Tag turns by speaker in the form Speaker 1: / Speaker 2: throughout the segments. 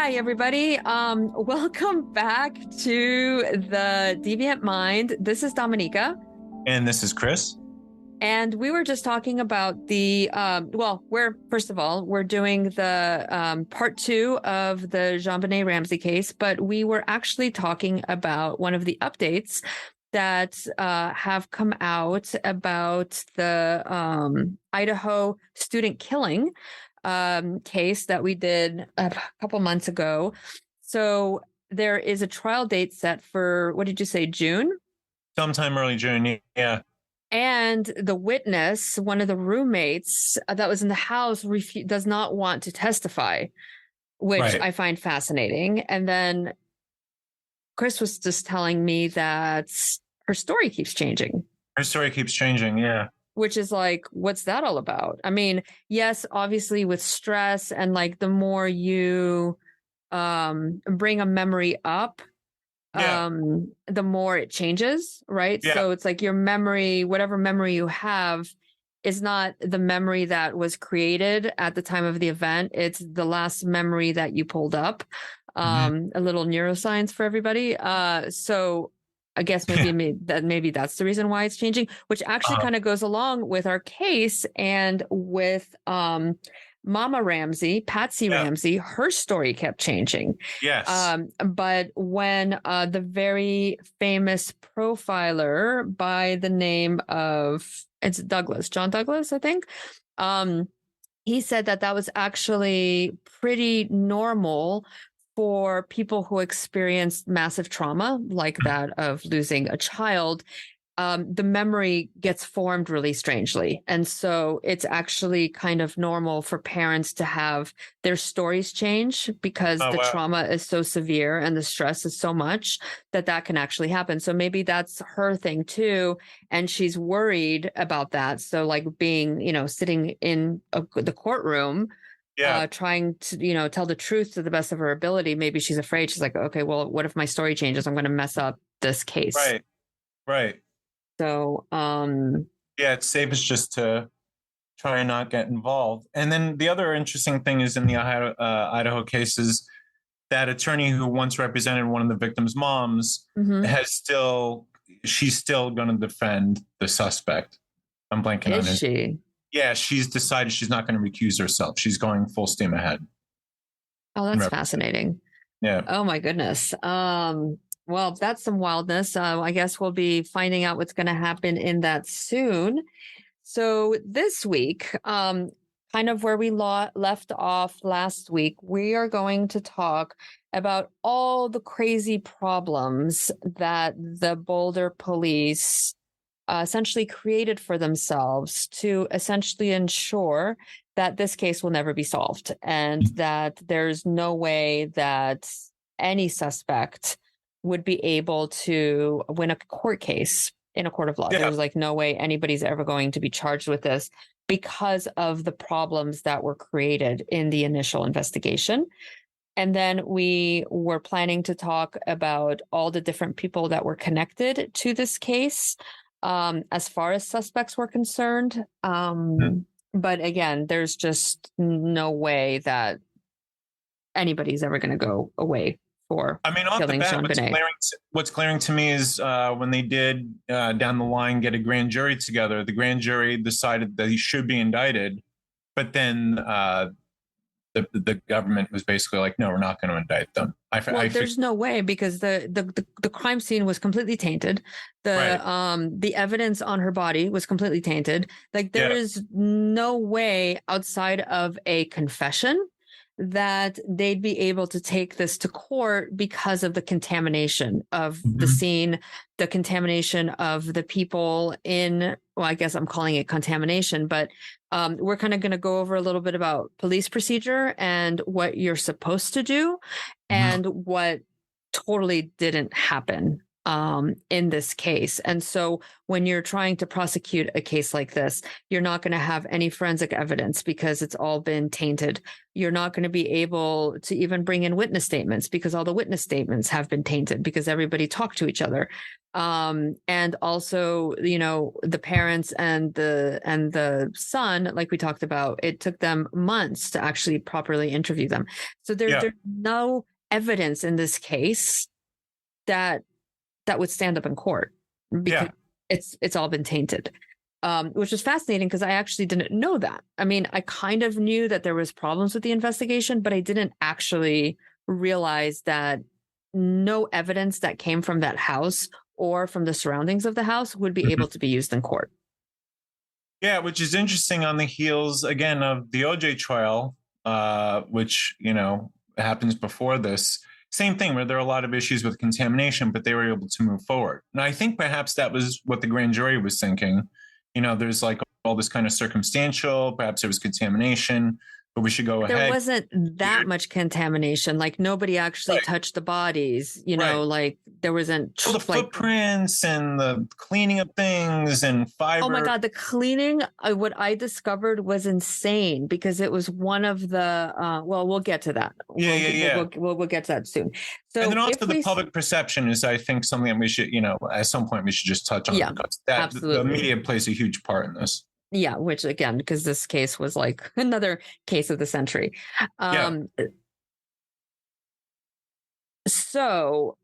Speaker 1: Hi, everybody. Welcome back to the Deviant Mind. This is Dominika.
Speaker 2: And this is Chris.
Speaker 1: And we were just talking about we're doing the part 2 of the JonBenet Ramsey case, but we were actually talking about one of the updates that have come out about the Idaho student killing case that we did a couple months ago. So there is a trial date set for, what did you say, June?
Speaker 2: Sometime early June, yeah.
Speaker 1: And the witness, one of the roommates that was in the house, does not want to testify, which
Speaker 2: Right.
Speaker 1: I find fascinating. And then Chris was just telling me that her story keeps changing.
Speaker 2: Her story keeps changing, yeah.
Speaker 1: Which is like, what's that all about? I mean, yes, obviously with stress and like the more you bring a memory up, the more it changes, right?
Speaker 2: Yeah.
Speaker 1: So it's like your memory, whatever memory you have, is not the memory that was created at the time of the event. It's the last memory that you pulled up. A little neuroscience for everybody. So I guess maybe that's the reason why it's changing, which actually kind of goes along with our case and with Mama Ramsey, Patsy Ramsey. Her story kept changing.
Speaker 2: Yes.
Speaker 1: But when the very famous profiler by the name of, it's John Douglas, I think, he said that was actually pretty normal for people who experienced massive trauma like that of losing a child. The memory gets formed really strangely. And so it's actually kind of normal for parents to have their stories change because trauma is so severe and the stress is so much that can actually happen. So maybe that's her thing too. And she's worried about that. So like being, sitting in the courtroom, trying to, tell the truth to the best of her ability. Maybe she's afraid. She's like, okay, well, what if my story changes? I'm going to mess up this case.
Speaker 2: Right.
Speaker 1: So,
Speaker 2: it's safest just to try and not get involved. And then the other interesting thing is in the Idaho case is that attorney who once represented one of the victim's moms she's still going to defend the suspect. I'm blanking on it.
Speaker 1: Is she?
Speaker 2: Yeah, she's decided she's not going to recuse herself. She's going full steam ahead.
Speaker 1: Oh, that's fascinating.
Speaker 2: Yeah.
Speaker 1: Oh my goodness. Well, that's some wildness. I guess we'll be finding out what's going to happen in that soon. So this week, kind of where we left off last week, we are going to talk about all the crazy problems that the Boulder police essentially created for themselves to essentially ensure that this case will never be solved and that there's no way that any suspect would be able to win a court case in a court of law. There's like no way anybody's ever going to be charged with this because of the problems that were created in the initial investigation. And then we were planning to talk about all the different people that were connected to this case as far as suspects were concerned. But again, there's just no way that anybody's ever going to go away for
Speaker 2: off the bat, what's glaring to me is when they did down the line get a grand jury together, the grand jury decided that he should be indicted, but then the government was basically like, no, we're not going to indict them.
Speaker 1: There's no way because the crime scene was completely tainted. The evidence on her body was completely tainted. Like there is no way outside of a confession that they'd be able to take this to court because of the contamination of the scene, the contamination of the people I guess I'm calling it contamination, but we're kind of going to go over a little bit about police procedure and what you're supposed to do and what totally didn't happen. in this case. And so when you're trying to prosecute a case like this, you're not going to have any forensic evidence because it's all been tainted. You're not going to be able to even bring in witness statements because all the witness statements have been tainted because everybody talked to each other. And also, the parents and the son, like we talked about, it took them months to actually properly interview them. So there's no evidence in this case that would stand up in court because it's all been tainted, which is fascinating because I actually didn't know that. I mean, I kind of knew that there was problems with the investigation, but I didn't actually realize that no evidence that came from that house or from the surroundings of the house would be able to be used in court.
Speaker 2: Yeah, which is interesting on the heels, again, of the OJ trial, which, happens before this. Same thing where there are a lot of issues with contamination, but they were able to move forward. And I think perhaps that was what the grand jury was thinking. There's like all this kind of circumstantial, perhaps there was contamination, but we should go ahead.
Speaker 1: There wasn't that much contamination. Like nobody actually touched the bodies, like there wasn't
Speaker 2: the footprints and the cleaning of things and fiber.
Speaker 1: Oh my God, the cleaning, what I discovered was insane because it was one of the, we'll get to that. We'll get to that soon. So
Speaker 2: and then also the public perception is, I think, something that we should, at some point we should just touch on.
Speaker 1: Yeah,
Speaker 2: because
Speaker 1: absolutely.
Speaker 2: The media plays a huge part in this.
Speaker 1: Yeah, which again, because this case was like another case of the century. So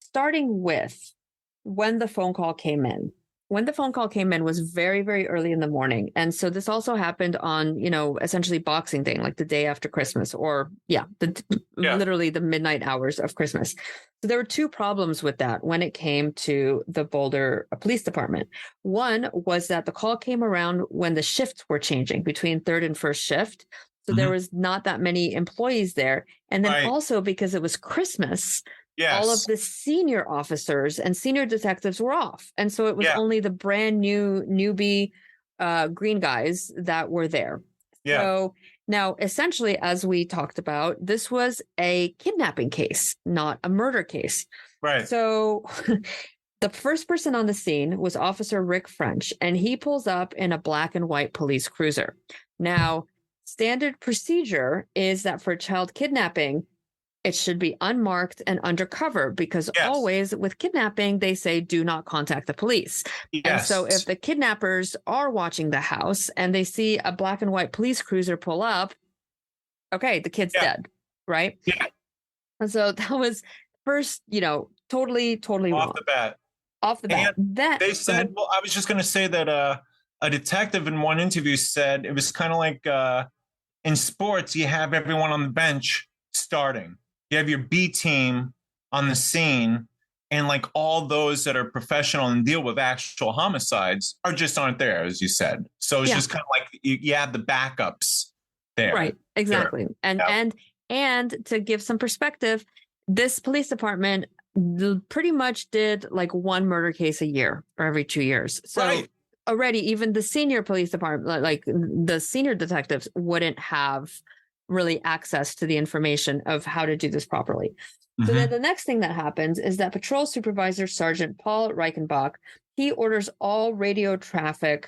Speaker 1: starting with when the phone call came in. When the phone call came in was very, very early in the morning. And so this also happened on, essentially Boxing Day, like the day after Christmas, or literally the midnight hours of Christmas. So there were two problems with that when it came to the Boulder Police Department. One was that the call came around when the shifts were changing between third and first shift. So there was not that many employees there. And then also because it was Christmas, all of the senior officers and senior detectives were off. And so it was only the brand new newbie green guys that were there. So now, essentially, as we talked about, this was a kidnapping case, not a murder case.
Speaker 2: Right.
Speaker 1: So the first person on the scene was Officer Rick French, and he pulls up in a black and white police cruiser. Now, standard procedure is that for child kidnapping, it should be unmarked and undercover because always with kidnapping, they say, do not contact the police. And so if the kidnappers are watching the house and they see a black and white police cruiser pull up, okay, the kid's dead, right?
Speaker 2: Yeah.
Speaker 1: And so that was first, totally
Speaker 2: off the bat.
Speaker 1: Off the bat.
Speaker 2: They said, well, I was just going to say that a detective in one interview said it was kind of like in sports, you have everyone on the bench starting. You have your B team on the scene, and like all those that are professional and deal with actual homicides aren't there, as you said. So it's just kind of like you have the backups there.
Speaker 1: Right. Exactly. And to give some perspective, this police department pretty much did like one murder case a year or every 2 years. So already even the senior police department, like the senior detectives, wouldn't have really access to the information of how to do this properly. So then the next thing that happens is that Patrol Supervisor Sergeant Paul Reichenbach, he orders all radio traffic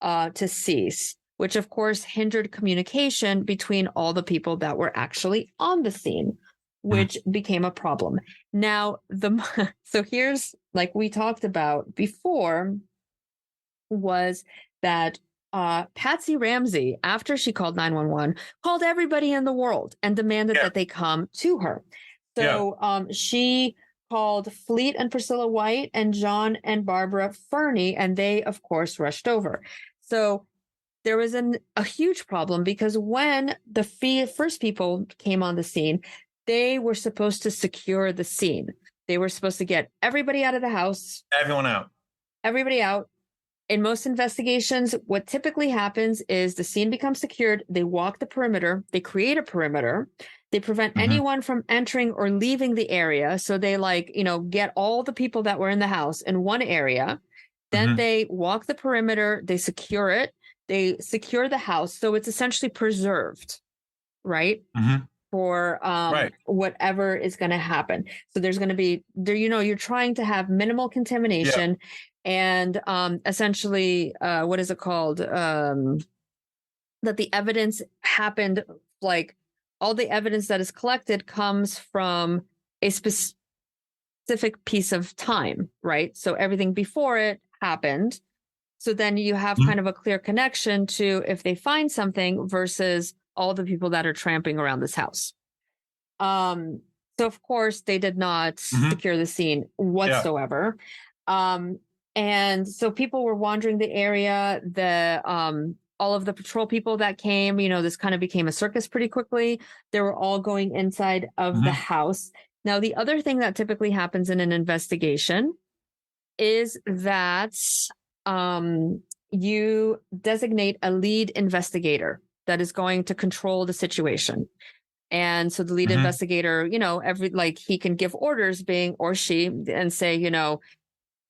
Speaker 1: to cease, which of course hindered communication between all the people that were actually on the scene, which became a problem. Now, so here's, like we talked about before, was that Patsy Ramsey, after she called 911, called everybody in the world and demanded that they come to her. So she called Fleet and Priscilla White and John and Barbara Fernie, and they, of course, rushed over. So there was a huge problem because when the first people came on the scene, they were supposed to secure the scene. They were supposed to get everybody out of the house. Everybody out. In most investigations, what typically happens is the scene becomes secured. They walk the perimeter. They create a perimeter. They prevent anyone from entering or leaving the area. So they get all the people that were in the house in one area. Then they walk the perimeter. They secure it. They secure the house. So it's essentially preserved, right? for whatever is going to happen. So there's going to be there, you're trying to have minimal contamination and essentially what is it called? That the evidence happened, like all the evidence that is collected comes from a specific piece of time, right? So everything before it happened. So then you have kind of a clear connection to if they find something versus all the people that are tramping around this house. So of course they did not secure the scene whatsoever. And so people were wandering the area. All of the patrol people that came, this kind of became a circus pretty quickly. They were all going inside of the house. Now, the other thing that typically happens in an investigation is that you designate a lead investigator that is going to control the situation. And so the lead investigator, he can give orders or she and say,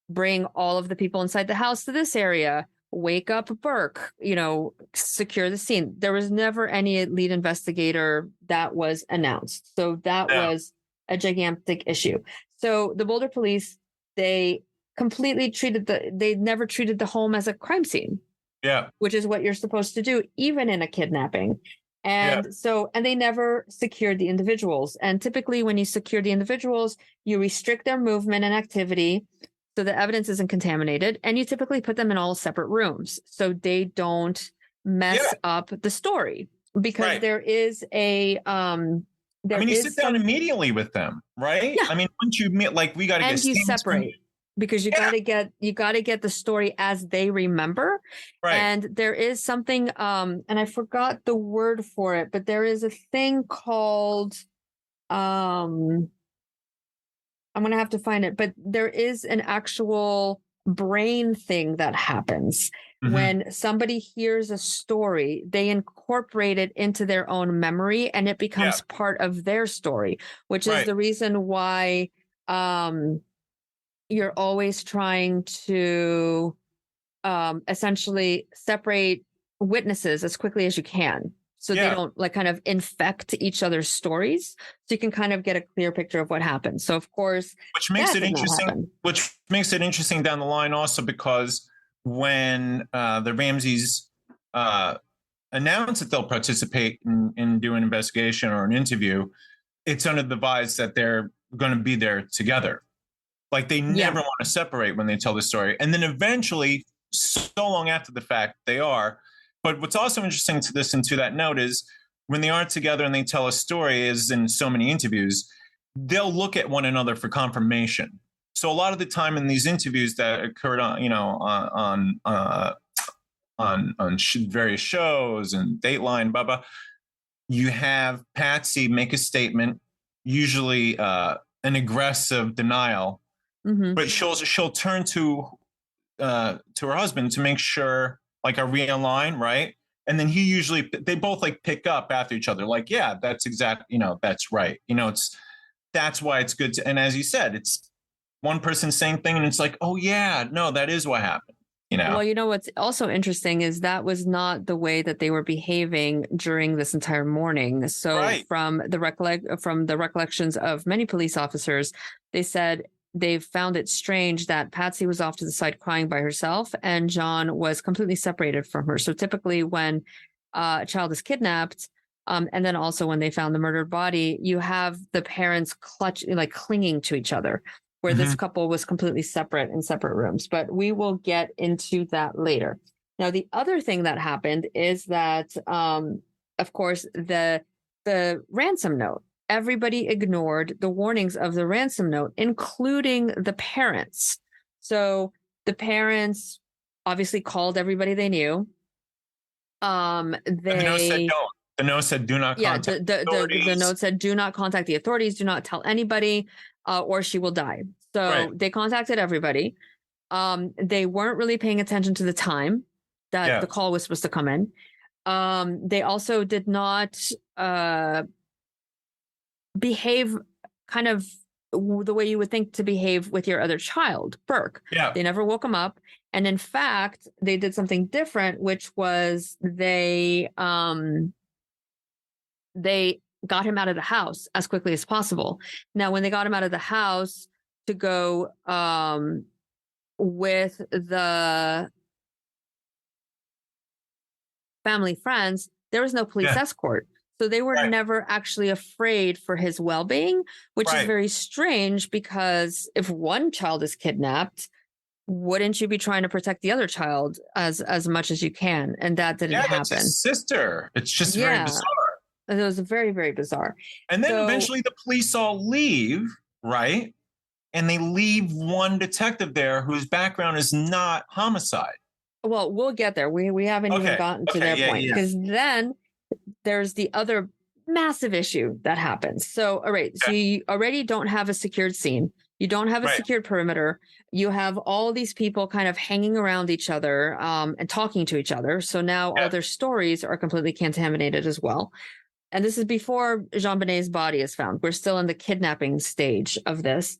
Speaker 1: bring all of the people inside the house to this area. Wake up Burke, secure the scene. There was never any lead investigator that was announced. So that was a gigantic issue. So the Boulder police, they completely they never treated the home as a crime scene.
Speaker 2: Yeah.
Speaker 1: Which is what you're supposed to do, even in a kidnapping. And and they never secured the individuals. And typically when you secure the individuals, you restrict their movement and activity so the evidence isn't contaminated, and you typically put them in all separate rooms so they don't mess up the story, because there is a
Speaker 2: you sit down immediately with them, right?
Speaker 1: Yeah.
Speaker 2: I mean, once you meet, we got to get
Speaker 1: you separate because you got to get the story as they remember. Right. And there is something and I forgot the word for it, but there is a thing called I'm going to have to find it, but there is an actual brain thing that happens when somebody hears a story. They incorporate it into their own memory and it becomes part of their story, which is the reason why you're always trying to essentially separate witnesses as quickly as you can. So they don't kind of infect each other's stories. So you can kind of get a clear picture of what happened. So of course,
Speaker 2: which makes it interesting. Which makes it interesting down the line also, because when the Ramseys announce that they'll participate in doing an investigation or an interview, it's under the vise that they're going to be there together. Like they never want to separate when they tell the story. And then eventually, so long after the fact, they are. But what's also interesting to this and to that note is when they are together and they tell a story, as in so many interviews, they'll look at one another for confirmation. So a lot of the time in these interviews that occurred on various shows and Dateline, blah, blah, you have Patsy make a statement, usually an aggressive denial, but she'll turn to her husband to make sure, are we in line, right? And then they both pick up after each other, that's exactly, that's right. That's why it's good to, and as you said, it's one person saying thing and it's oh yeah, no, that is what happened.
Speaker 1: Well, what's also interesting is that was not the way that they were behaving during this entire morning. So from the recollections of many police officers, they said they found it strange that Patsy was off to the side crying by herself and John was completely separated from her. So typically when a child is kidnapped, and then also when they found the murdered body, you have the parents clinging to each other, where this couple was completely separate in separate rooms. But we will get into that later. Now, the other thing that happened is that, of course, the ransom note. Everybody ignored the warnings of the ransom note, including the parents. So the parents obviously called everybody they knew. The
Speaker 2: note said don't. The note said do not contact the authorities.
Speaker 1: The note said do not contact the authorities, do not tell anybody, or she will die. So they contacted everybody. They weren't really paying attention to the time that the call was supposed to come in. They also did not behave kind of the way you would think to behave with your other child, Burke. Yeah. They never woke him up. And in fact, they did something different, which was they got him out of the house as quickly as possible. Now, when they got him out of the house to go with the family friends, there was no police escort. So they were never actually afraid for his well-being, which is very strange, because if one child is kidnapped, wouldn't you be trying to protect the other child as much as you can? And that didn't happen.
Speaker 2: That's his sister. It's just very bizarre.
Speaker 1: It was very, very bizarre.
Speaker 2: And then eventually the police all leave, right? And they leave one detective there whose background is not homicide.
Speaker 1: Well, we'll get there. We haven't even gotten to their point, because then there's the other massive issue that happens. So, all right. So you already don't have a secured scene. You don't have a secured perimeter. You have all these people kind of hanging around each other and talking to each other. So now all their stories are completely contaminated as well. And this is before JonBenet's body is found. We're still in the kidnapping stage of this.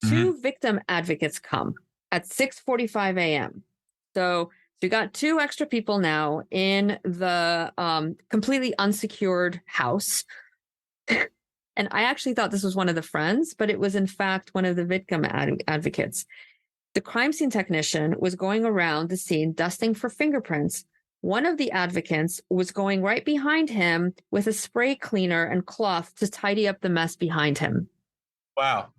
Speaker 1: Two victim advocates come at 6:45 a.m. So you got two extra people now in the completely unsecured house. And I actually thought this was one of the friends, but it was in fact one of the victim advocates. The crime scene technician was going around the scene dusting for fingerprints. One of the advocates was going right behind him with a spray cleaner and cloth to tidy up the mess behind him.
Speaker 2: Wow.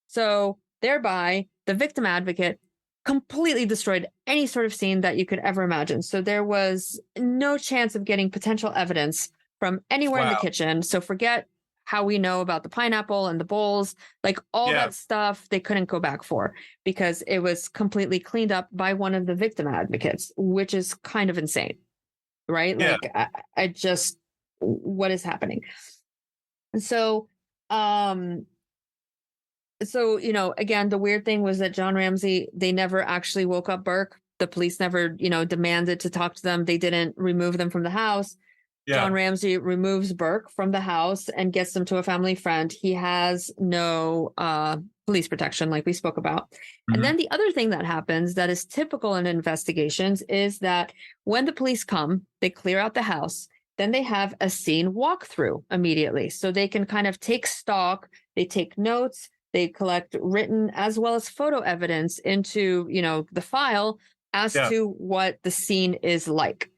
Speaker 1: So thereby, the victim advocate completely destroyed any sort of scene that you could ever imagine. So there was no chance of getting potential evidence from anywhere in the kitchen. So forget how we know about the pineapple and the bowls, like all that stuff they couldn't go back for, because it was completely cleaned up by one of the victim advocates, which is kind of insane, right?
Speaker 2: Yeah.
Speaker 1: Like I just, what is happening? And so, you know, again, the weird thing was that John Ramsey, they never actually woke up Burke. The police never, you know, demanded to talk to them. They didn't remove them from the house. John Ramsey removes Burke from the house and gets them to a family friend. He has no police protection, like we spoke about. And then the other thing that happens that is typical in investigations is that when the police come, they clear out the house. Then they have a scene walkthrough immediately. So they can kind of take stock, they take notes, they collect written as well as photo evidence into, you know, the file as to what the scene is like.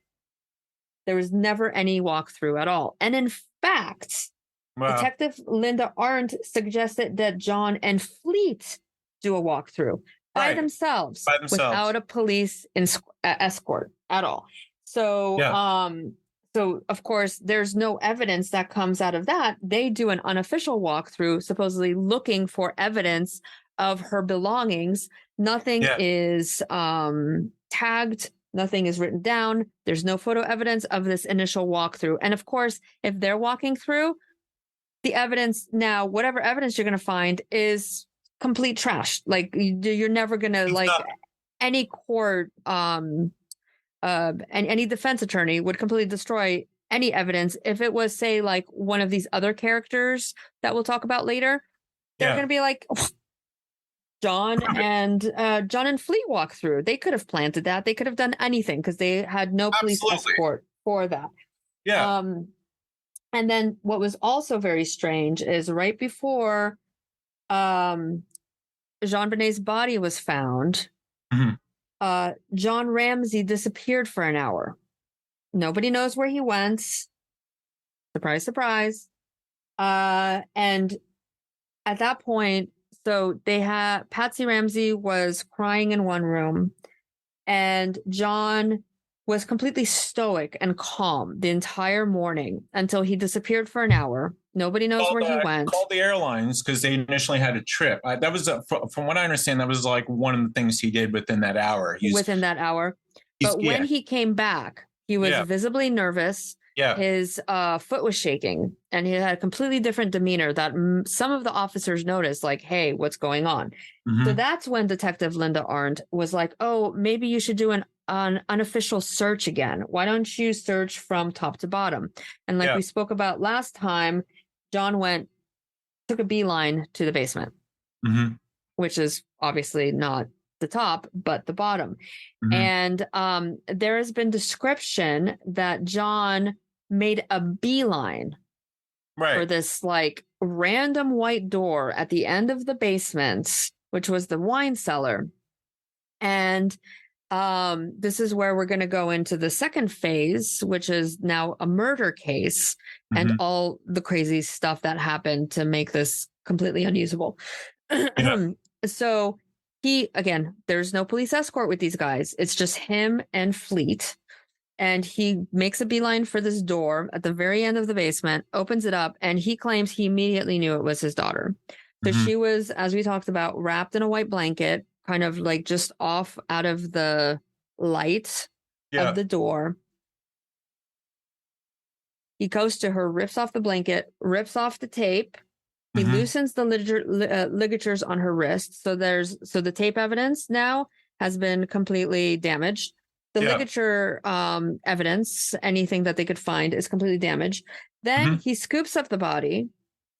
Speaker 1: There was never any walkthrough at all. And in fact, Detective Linda Arndt suggested that John and Fleet do a walkthrough by themselves without a police escort at all. So, so of course, there's no evidence that comes out of that. They do an unofficial walkthrough, supposedly looking for evidence of her belongings. Nothing is tagged. Nothing is written down. There's no photo evidence of this initial walkthrough. And of course, if they're walking through, the evidence now, whatever evidence you're going to find is complete trash. Like you're never going to, like, any court, and any defense attorney would completely destroy any evidence. If it was, say, like one of these other characters that we'll talk about later, they're going to be like, John and Fleet walk through. They could have planted that. They could have done anything because they had no police escort for that.
Speaker 2: Yeah.
Speaker 1: And then what was also very strange is right before JonBenet's body was found, John Ramsey disappeared for an hour. Nobody knows where he went. Surprise, surprise. And at that point, so they had Patsy Ramsey was crying in one room, and John was completely stoic and calm the entire morning until he disappeared for an hour. Nobody knows where he went.
Speaker 2: Called the airlines because they initially had a trip. That was, from what I understand, that was like one of the things he did within that hour.
Speaker 1: Within that hour. But when he came back, he was visibly nervous. His foot was shaking, and he had a completely different demeanor that some of the officers noticed, like, hey, what's going on? So that's when Detective Linda Arndt was like, oh, maybe you should do an unofficial search again. Why don't you search from top to bottom? And like we spoke about last time, John took a beeline to the basement, which is obviously not the top, but the bottom. And there has been description that John made a beeline for
Speaker 2: Right.
Speaker 1: this like random white door at the end of the basement, which was the wine cellar. And this is where we're going to go into the second phase, which is now a murder case and
Speaker 2: Mhm.
Speaker 1: all the crazy stuff that happened to make this completely unusable.
Speaker 2: Yeah.
Speaker 1: So again, there's no police escort with these guys. It's just him and Fleet. And he makes a beeline for this door at the very end of the basement, opens it up, and he claims he immediately knew it was his daughter. So
Speaker 2: Mhm.
Speaker 1: she was, as we talked about, wrapped in a white blanket, kind of like just off out of the light of
Speaker 2: Yeah.
Speaker 1: the door. He goes to her, rips off the blanket, rips off the tape. He
Speaker 2: Mhm.
Speaker 1: loosens the ligatures on her wrist. So the tape evidence now has been completely damaged. The
Speaker 2: Yeah.
Speaker 1: ligature evidence, anything that they could find, is completely damaged. Then
Speaker 2: Mhm.
Speaker 1: he scoops up the body.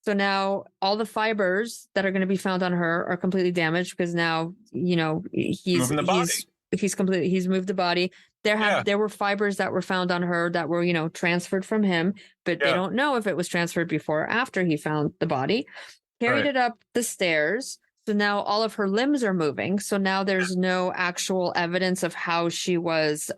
Speaker 1: So now all the fibers that are going to be found on her are completely damaged because now,
Speaker 2: Moving the body.
Speaker 1: he's moved the body.
Speaker 2: Yeah.
Speaker 1: There were fibers that were found on her that were, transferred from him, but they
Speaker 2: Yeah.
Speaker 1: don't know if it was transferred before or after he found the body. Carried
Speaker 2: Right.
Speaker 1: it up the stairs. So now all of her limbs are moving. So now there's no actual evidence of how she was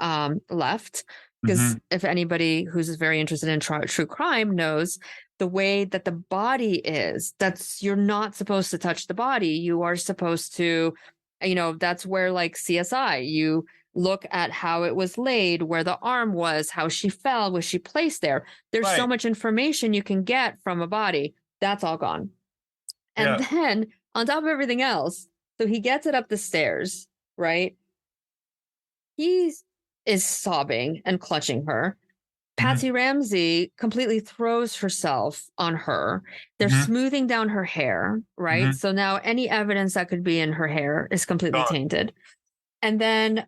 Speaker 1: left. Because
Speaker 2: Mhm.
Speaker 1: if anybody who's very interested in true crime knows, the way that the body is, you're not supposed to touch the body. You are supposed to, that's where like CSI, you look at how it was laid, where the arm was, how she fell, was she placed there? There's so
Speaker 2: Right.
Speaker 1: much information you can get from a body. That's all gone. And
Speaker 2: Yeah.
Speaker 1: then on top of everything else, so he gets it up the stairs, right? He is sobbing and clutching her.
Speaker 2: Mhm.
Speaker 1: Patsy Ramsey completely throws herself on her. They're
Speaker 2: Mhm.
Speaker 1: smoothing down her hair, right?
Speaker 2: Mhm.
Speaker 1: So now any evidence that could be in her hair is completely
Speaker 2: Gone.
Speaker 1: tainted. And then,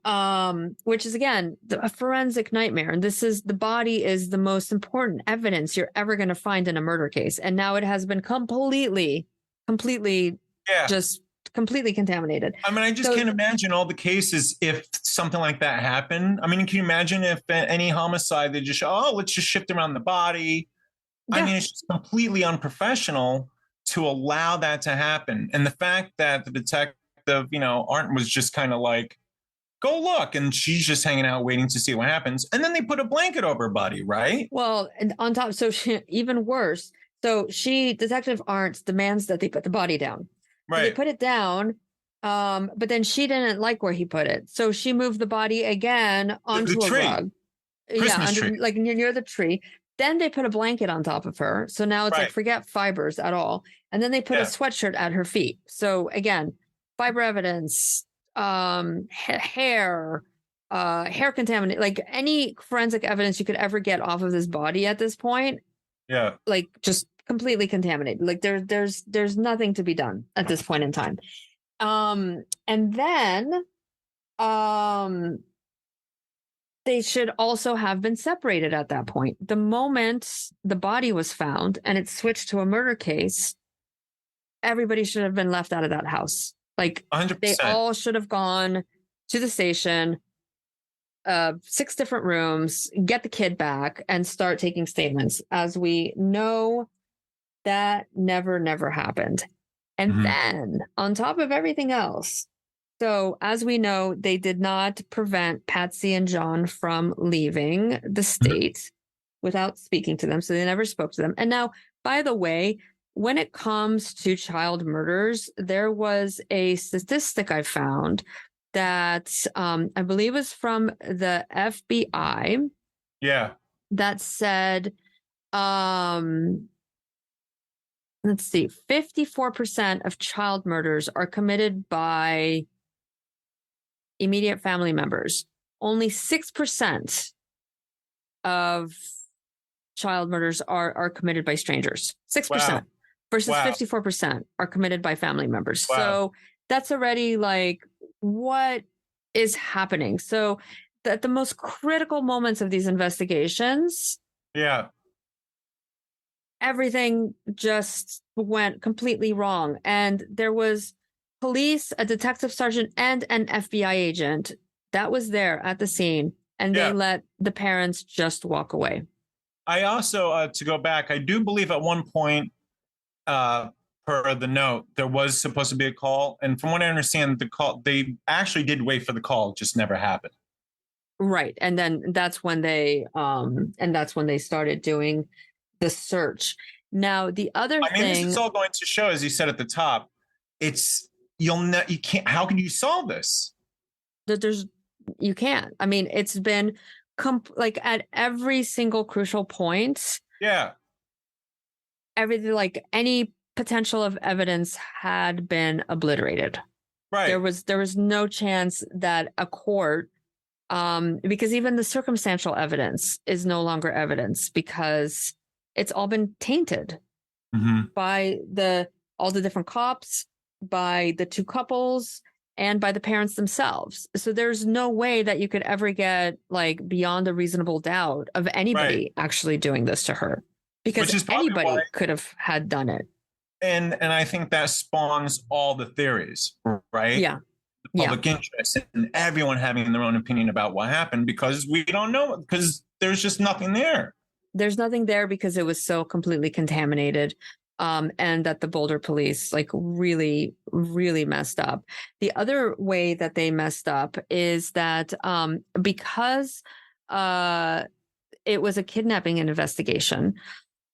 Speaker 1: which is again a forensic nightmare. And the body is the most important evidence you're ever going to find in a murder case. And now it has been completely,
Speaker 2: Yeah.
Speaker 1: just completely contaminated.
Speaker 2: I mean, I just
Speaker 1: So
Speaker 2: can't imagine all the cases if something like that happened. I mean, can you imagine if any homicide they just let's just shift around the body? I
Speaker 1: yeah,
Speaker 2: mean, it's just completely unprofessional to allow that to happen. And the fact that the detective, Arndt was just kind of like, go look, and she's just hanging out waiting to see what happens. And then they put a blanket over her body, right?
Speaker 1: well, and on top, so even worse. So Detective Arndt demands that they put the body down. So they
Speaker 2: Right.
Speaker 1: put it down, but then she didn't like where he put it. So she moved the body again
Speaker 2: The
Speaker 1: onto a
Speaker 2: tree,
Speaker 1: rug. Yeah,
Speaker 2: Christmas tree.
Speaker 1: like near the tree. Then they put a blanket on top of her. So now it's like
Speaker 2: Right.
Speaker 1: forget fibers at all. And then they put a
Speaker 2: Yeah.
Speaker 1: sweatshirt at her feet. So again, fiber evidence, hair, hair contaminant, like any forensic evidence you could ever get off of this body at this point,
Speaker 2: Yeah.
Speaker 1: like just completely contaminated. Like there's nothing to be done at this point in time. And then they should also have been separated at that point. The moment the body was found and it switched to a murder case, everybody should have been left out of that house. Like they
Speaker 2: 100%.
Speaker 1: all should have gone to the station, 6 different rooms, get the kid back and start taking statements. As we know, that never happened. And
Speaker 2: Mhm.
Speaker 1: then on top of everything else, so as we know, they did not prevent Patsy and John from leaving the state without speaking to them. So they never spoke to them. And now, by the way, when it comes to child murders, there was a statistic I found that I believe was from the FBI
Speaker 2: Yeah.
Speaker 1: that said, let's see, 54% of child murders are committed by immediate family members. Only 6% of child murders are committed by strangers. 6%
Speaker 2: Wow.
Speaker 1: versus
Speaker 2: Wow.
Speaker 1: 54% are committed by family members.
Speaker 2: Wow.
Speaker 1: So that's already like what is happening. So at the most critical moments of these investigations,
Speaker 2: Yeah.
Speaker 1: everything just went completely wrong. And there was police, a detective sergeant, and an FBI agent that was there at the scene, and they
Speaker 2: Yeah.
Speaker 1: let the parents just walk away.
Speaker 2: I also, to go back, I do believe at one point, per the note, there was supposed to be a call. And from what I understand, the call, they actually did wait for the call, it just never happened.
Speaker 1: Right. And then that's when they started doing the search. Now, the other
Speaker 2: I mean, this
Speaker 1: thing
Speaker 2: is all going to show, as you said at the top, it's, you can't, how can you solve this?
Speaker 1: that you can't. I mean, it's been like at every single crucial point,
Speaker 2: Yeah.
Speaker 1: everything, like any potential of evidence had been obliterated.
Speaker 2: Right.
Speaker 1: There was no chance that a court, because even the circumstantial evidence is no longer evidence because it's all been tainted by all the different cops, by the two couples, and by the parents themselves. So there's no way that you could ever get like beyond a reasonable doubt of anybody actually doing this to her, because anybody could have had done it.
Speaker 2: And I think that spawns all the theories, right?
Speaker 1: Yeah.
Speaker 2: The public interest and everyone having their own opinion about what happened, because we don't know, because there's just nothing there.
Speaker 1: There's nothing there because it was so completely contaminated. And that the Boulder police like really, really messed up. The other way that they messed up is that because it was a kidnapping investigation,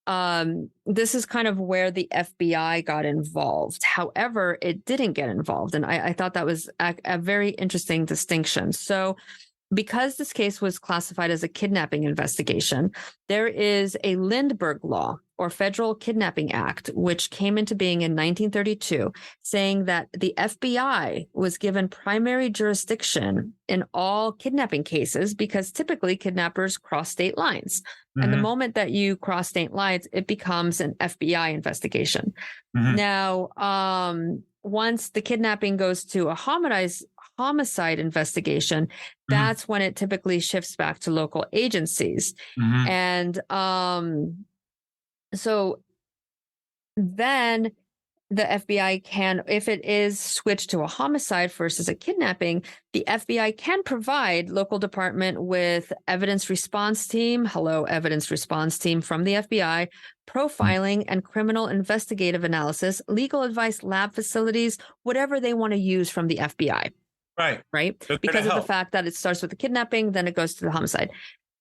Speaker 1: this is kind of where the FBI got involved. However, it didn't get involved. And I thought that was a very interesting distinction. So because this case was classified as a kidnapping investigation, there is a Lindbergh Law, or Federal Kidnapping Act, which came into being in 1932, saying that the FBI was given primary jurisdiction in all kidnapping cases because typically kidnappers cross state lines. And the moment that you cross state lines, it becomes an FBI investigation. Now, once the kidnapping goes to a homicide investigation, that's when it typically shifts back to local agencies. And so then the FBI can, if it is switched to a homicide versus a kidnapping, the FBI can provide local department with evidence response team, evidence response team from the FBI, profiling and criminal investigative analysis, legal advice, lab facilities, whatever they want to use from the FBI. Right. Because of the fact that it starts with the kidnapping, then it goes to the homicide.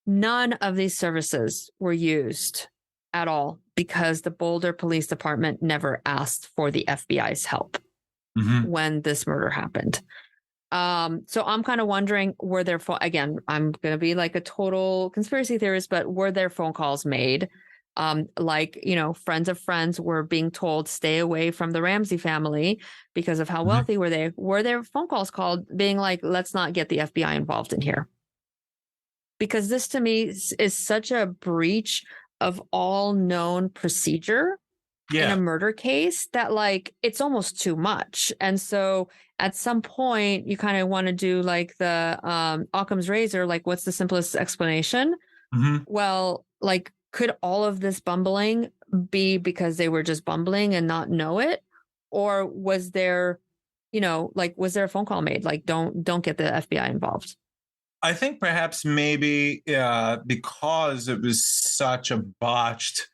Speaker 1: None of these services were used at all because the Boulder Police Department never asked for the FBI's help when this murder happened. So I'm kind of wondering, were there, again, I'm going to be like a total conspiracy theorist, but were there phone calls made? Like, friends of friends were being told, stay away from the Ramsey family because of how wealthy were they? Were there phone calls called being like, let's not get the FBI involved in here? Because this to me is such a breach of all known procedure in a murder case that like, it's almost too much. And so at some point you kind of want to do like the Occam's razor, like what's the simplest explanation? Well, like, could all of this bumbling be because they were just bumbling and not know it? Or was there, was there a phone call made? Like, don't get the FBI involved.
Speaker 2: I think perhaps maybe because it was such a botched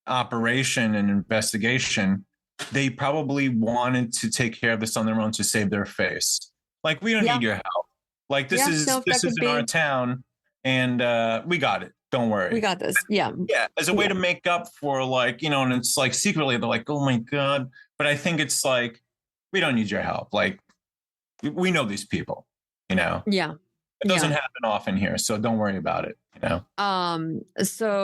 Speaker 2: operation and investigation, they probably wanted to take care of this on their own to save their face. Like, we don't need your help. Like, this is in our town, and we got it. Don't worry.
Speaker 1: We got this. Yeah.
Speaker 2: Yeah. As a way to make up for like, and it's like secretly they're like, oh my God. But I think it's like, we don't need your help. Like, we know these people. Yeah. It doesn't happen often here, so don't worry about it. So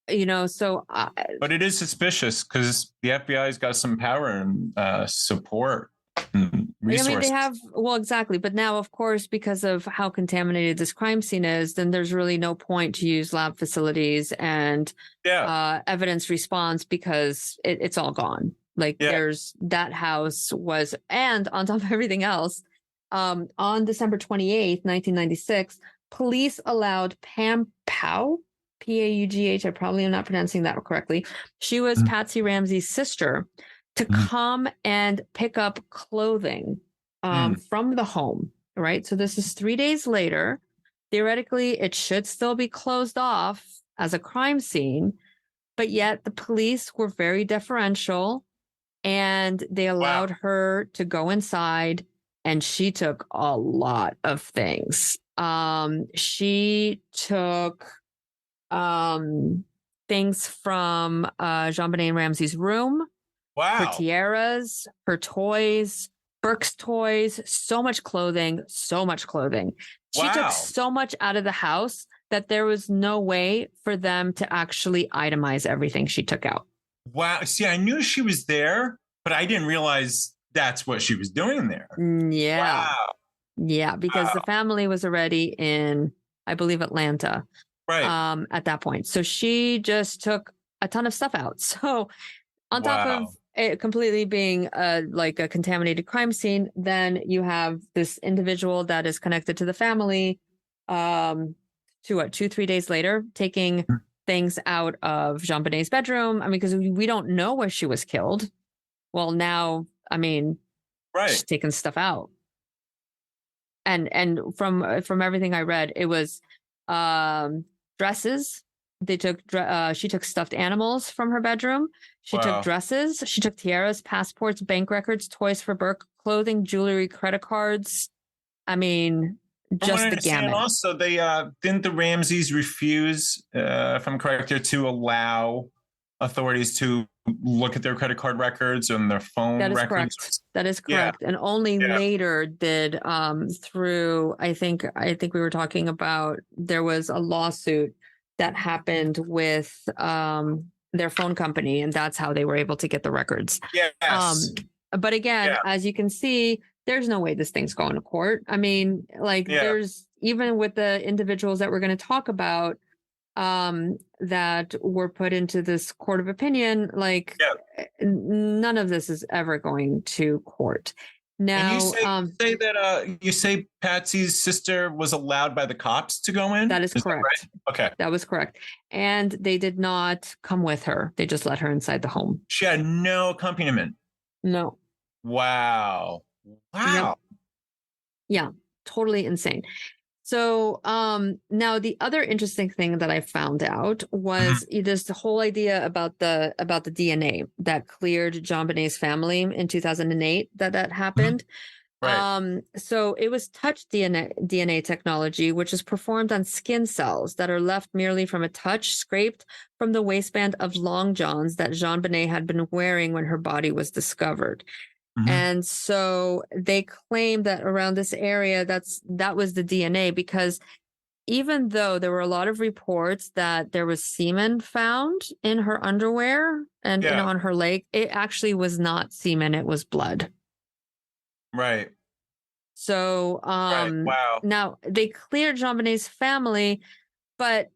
Speaker 2: but it is suspicious because the FBI's got some power and support and resources.
Speaker 1: I mean, they have, well, exactly. But now, of course, because of how contaminated this crime scene is, then there's really no point to use lab facilities and evidence response because it's all gone. Like there's that house was, and on top of everything else, on December 28th, 1996, police allowed Pam Pau, P-A-U-G-H, I probably am not pronouncing that correctly. She was Patsy Ramsey's sister, to come and pick up clothing from the home, right? So this is 3 days later. theoretically, it should still be closed off as a crime scene, but yet the police were very deferential and they allowed her to go inside, and she took a lot of things. She took things from JonBenet Ramsey's room, her tiaras, her toys, Burke's toys, so much clothing. She took so much out of the house that there was no way for them to actually itemize everything she took out.
Speaker 2: Wow. See, I knew she was there, but I didn't realize that's what she was doing there.
Speaker 1: Yeah.
Speaker 2: Wow.
Speaker 1: Yeah, because the family was already in, I believe, Atlanta.
Speaker 2: Right.
Speaker 1: At that point. So she just took a ton of stuff out. So on top of it completely being like a contaminated crime scene, then you have this individual that is connected to the family 2-3 days later, taking things out of JonBenet's bedroom. I mean, because we don't know where she was killed. Well, now, I mean, she's taking stuff out. And from everything I read, it was dresses. They took she took stuffed animals from her bedroom. She took dresses. She took tiaras, passports, bank records, toys for Burke, clothing, jewelry, credit cards. I mean, just the gamut.
Speaker 2: Also, they didn't the Ramseys refuse, if I'm correct here, to allow authorities to look at their credit card records and their phone records?
Speaker 1: Correct. That is correct. And only later did through I think we were talking about, there was a lawsuit that happened with their phone company, and that's how they were able to get the records.
Speaker 2: Yes.
Speaker 1: But again, as you can see, there's no way this thing's going to court. I mean, like there's, even with the individuals that we're going to talk about that were put into this court of opinion, like none of this is ever going to court. Now,
Speaker 2: and you say Patsy's sister was allowed by the cops to go in?
Speaker 1: That is correct.
Speaker 2: That right? Okay.
Speaker 1: That was correct. And they did not come with her. They just let her inside the home.
Speaker 2: She had no accompaniment.
Speaker 1: No.
Speaker 2: Wow. Wow.
Speaker 1: Yep. Yeah, totally insane. So now the other interesting thing that I found out was this whole idea about the DNA that cleared JonBenet's family in 2008 that happened.
Speaker 2: Right.
Speaker 1: So it was touch DNA technology, which is performed on skin cells that are left merely from a touch scraped from the waistband of long johns that JonBenet had been wearing when her body was discovered. And so they claim that around this area, that was the DNA, because even though there were a lot of reports that there was semen found in her underwear and on her leg, it actually was not semen, it was blood.
Speaker 2: Right.
Speaker 1: So
Speaker 2: wow.
Speaker 1: Now they cleared JonBenet's family, but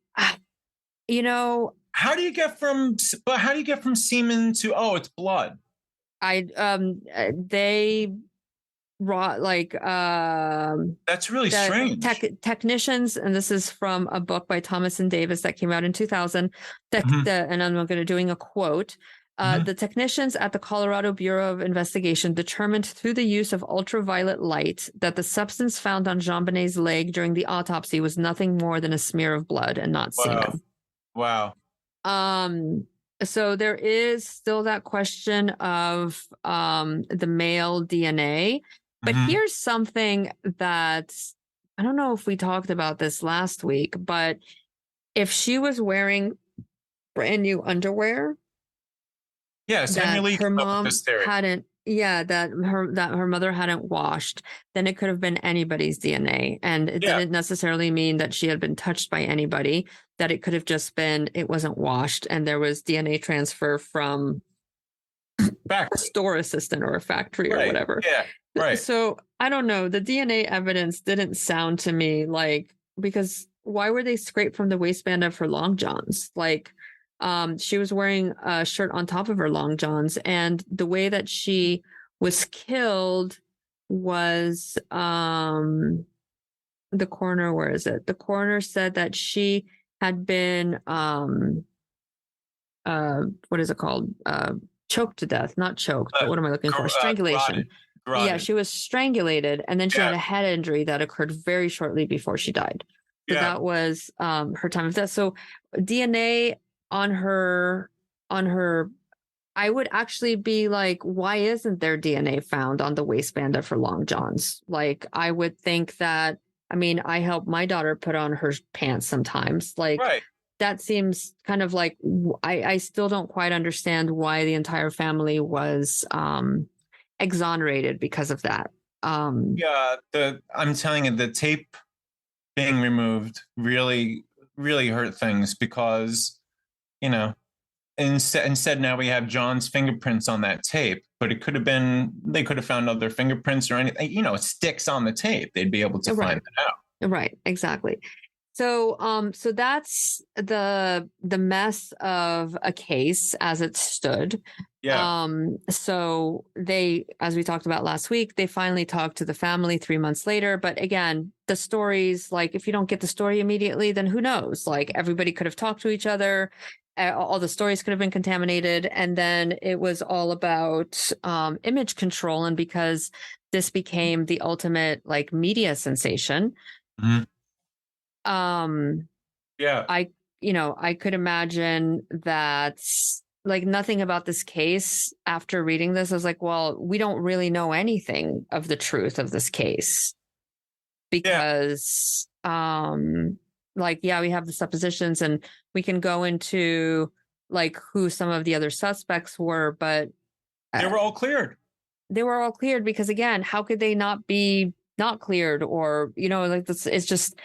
Speaker 1: you know,
Speaker 2: how do you get from semen to it's blood?
Speaker 1: They brought like
Speaker 2: that's really strange.
Speaker 1: Technicians, and this is from a book by Thomas and Davis that came out in 2000. And I'm going to doing a quote. The technicians at the Colorado Bureau of Investigation determined through the use of ultraviolet light that the substance found on JonBenet's leg during the autopsy was nothing more than a smear of blood and not semen.
Speaker 2: Wow.
Speaker 1: So there is still that question of the male DNA. But here's something that, I don't know if we talked about this last week, but if she was wearing brand new underwear, that her mom hadn't, that her mother hadn't washed, then it could have been anybody's DNA. And it didn't necessarily mean that she had been touched by anybody, that it could have just been, it wasn't washed and there was DNA transfer from a store assistant or a factory or whatever.
Speaker 2: Yeah. Right.
Speaker 1: So I don't know. The DNA evidence didn't sound to me like, because why were they scraped from the waistband of her long johns? Like, she was wearing a shirt on top of her long johns, and the way that she was killed was the coroner. Where is it? The coroner said that she had been what is it called? Choked to death, not choked, but what am I looking for? Strangulation.
Speaker 2: Garroted.
Speaker 1: Yeah, she was strangulated, and then she had a head injury that occurred very shortly before she died. So
Speaker 2: Yeah.
Speaker 1: that was her time of death. So DNA on her I would actually be like, why isn't there DNA found on the waistband of her long johns? Like, I would think that, I mean, I help my daughter put on her pants sometimes. Like,
Speaker 2: Right.
Speaker 1: that seems kind of like, I still don't quite understand why the entire family was exonerated because of that.
Speaker 2: Yeah. I'm telling you, the tape being removed really, really hurt things because, you know, instead now we have John's fingerprints on that tape, but it could have been, they could have found other fingerprints or anything, you know, it sticks on the tape. They'd be able to
Speaker 1: Right.
Speaker 2: find that out.
Speaker 1: Right, exactly. So so that's the mess of a case as it stood.
Speaker 2: Yeah.
Speaker 1: So they, as we talked about last week, they finally talked to the family 3 months later. But again, the stories, like, if you don't get the story immediately, then who knows? Like, everybody could have talked to each other. All the stories could have been contaminated. And then it was all about image control. And because this became the ultimate, like, media sensation,
Speaker 2: Mhm.
Speaker 1: um
Speaker 2: Yeah.
Speaker 1: I could imagine that, like, nothing about this case after reading this, I was like, well, we don't really know anything of the truth of this case
Speaker 2: Yeah.
Speaker 1: because like, yeah, we have the suppositions and we can go into like who some of the other suspects were, but
Speaker 2: They were all cleared.
Speaker 1: they were all cleared because, again, how could they not be not cleared? Or, like, this, it's just,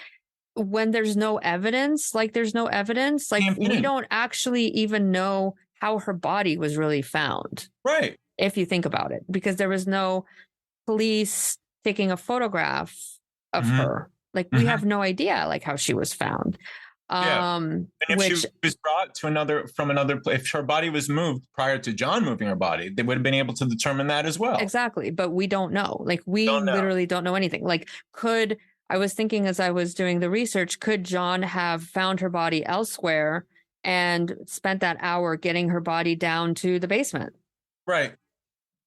Speaker 1: when there's no evidence, like, there's no evidence, like, we don't actually even know how her body was really found.
Speaker 2: Right.
Speaker 1: If you think about it, because there was no police taking a photograph of her. Like, we have no idea, like, how she was found.
Speaker 2: Yeah. And if
Speaker 1: Which,
Speaker 2: she was brought to from another place, if her body was moved prior to John moving her body, they would have been able to determine that as well.
Speaker 1: exactly. But we don't know. Like, we
Speaker 2: Don't know.
Speaker 1: literally don't know anything. Like, I was thinking as I was doing the research, could John have found her body elsewhere and spent that hour getting her body down to the basement?
Speaker 2: Right.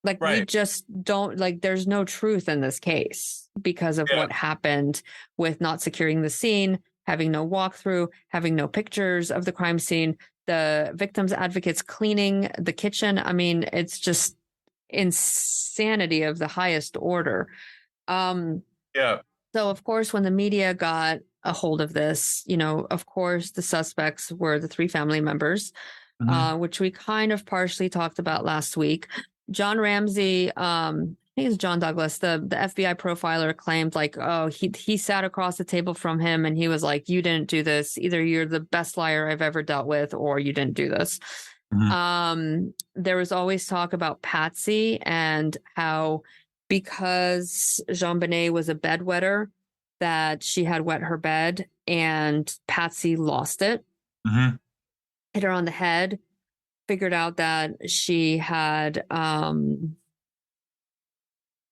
Speaker 1: Like, we just don't, like, there's no truth in this case because of what happened with not securing the scene, having no walkthrough, having no pictures of the crime scene, the victims' advocates cleaning the kitchen. I mean, it's just insanity of the highest order. So, of course, when the media got a hold of this, of course, the suspects were the three family members, which we kind of partially talked about last week. John Ramsey, I think it's John Douglas, the FBI profiler, claimed, like, oh, he sat across the table from him and he was like, you didn't do this. Either you're the best liar I've ever dealt with, or you didn't do this. There was always talk about Patsy and how, because JonBenet was a bedwetter, that she had wet her bed and Patsy lost it, hit her on the head, figured out that she had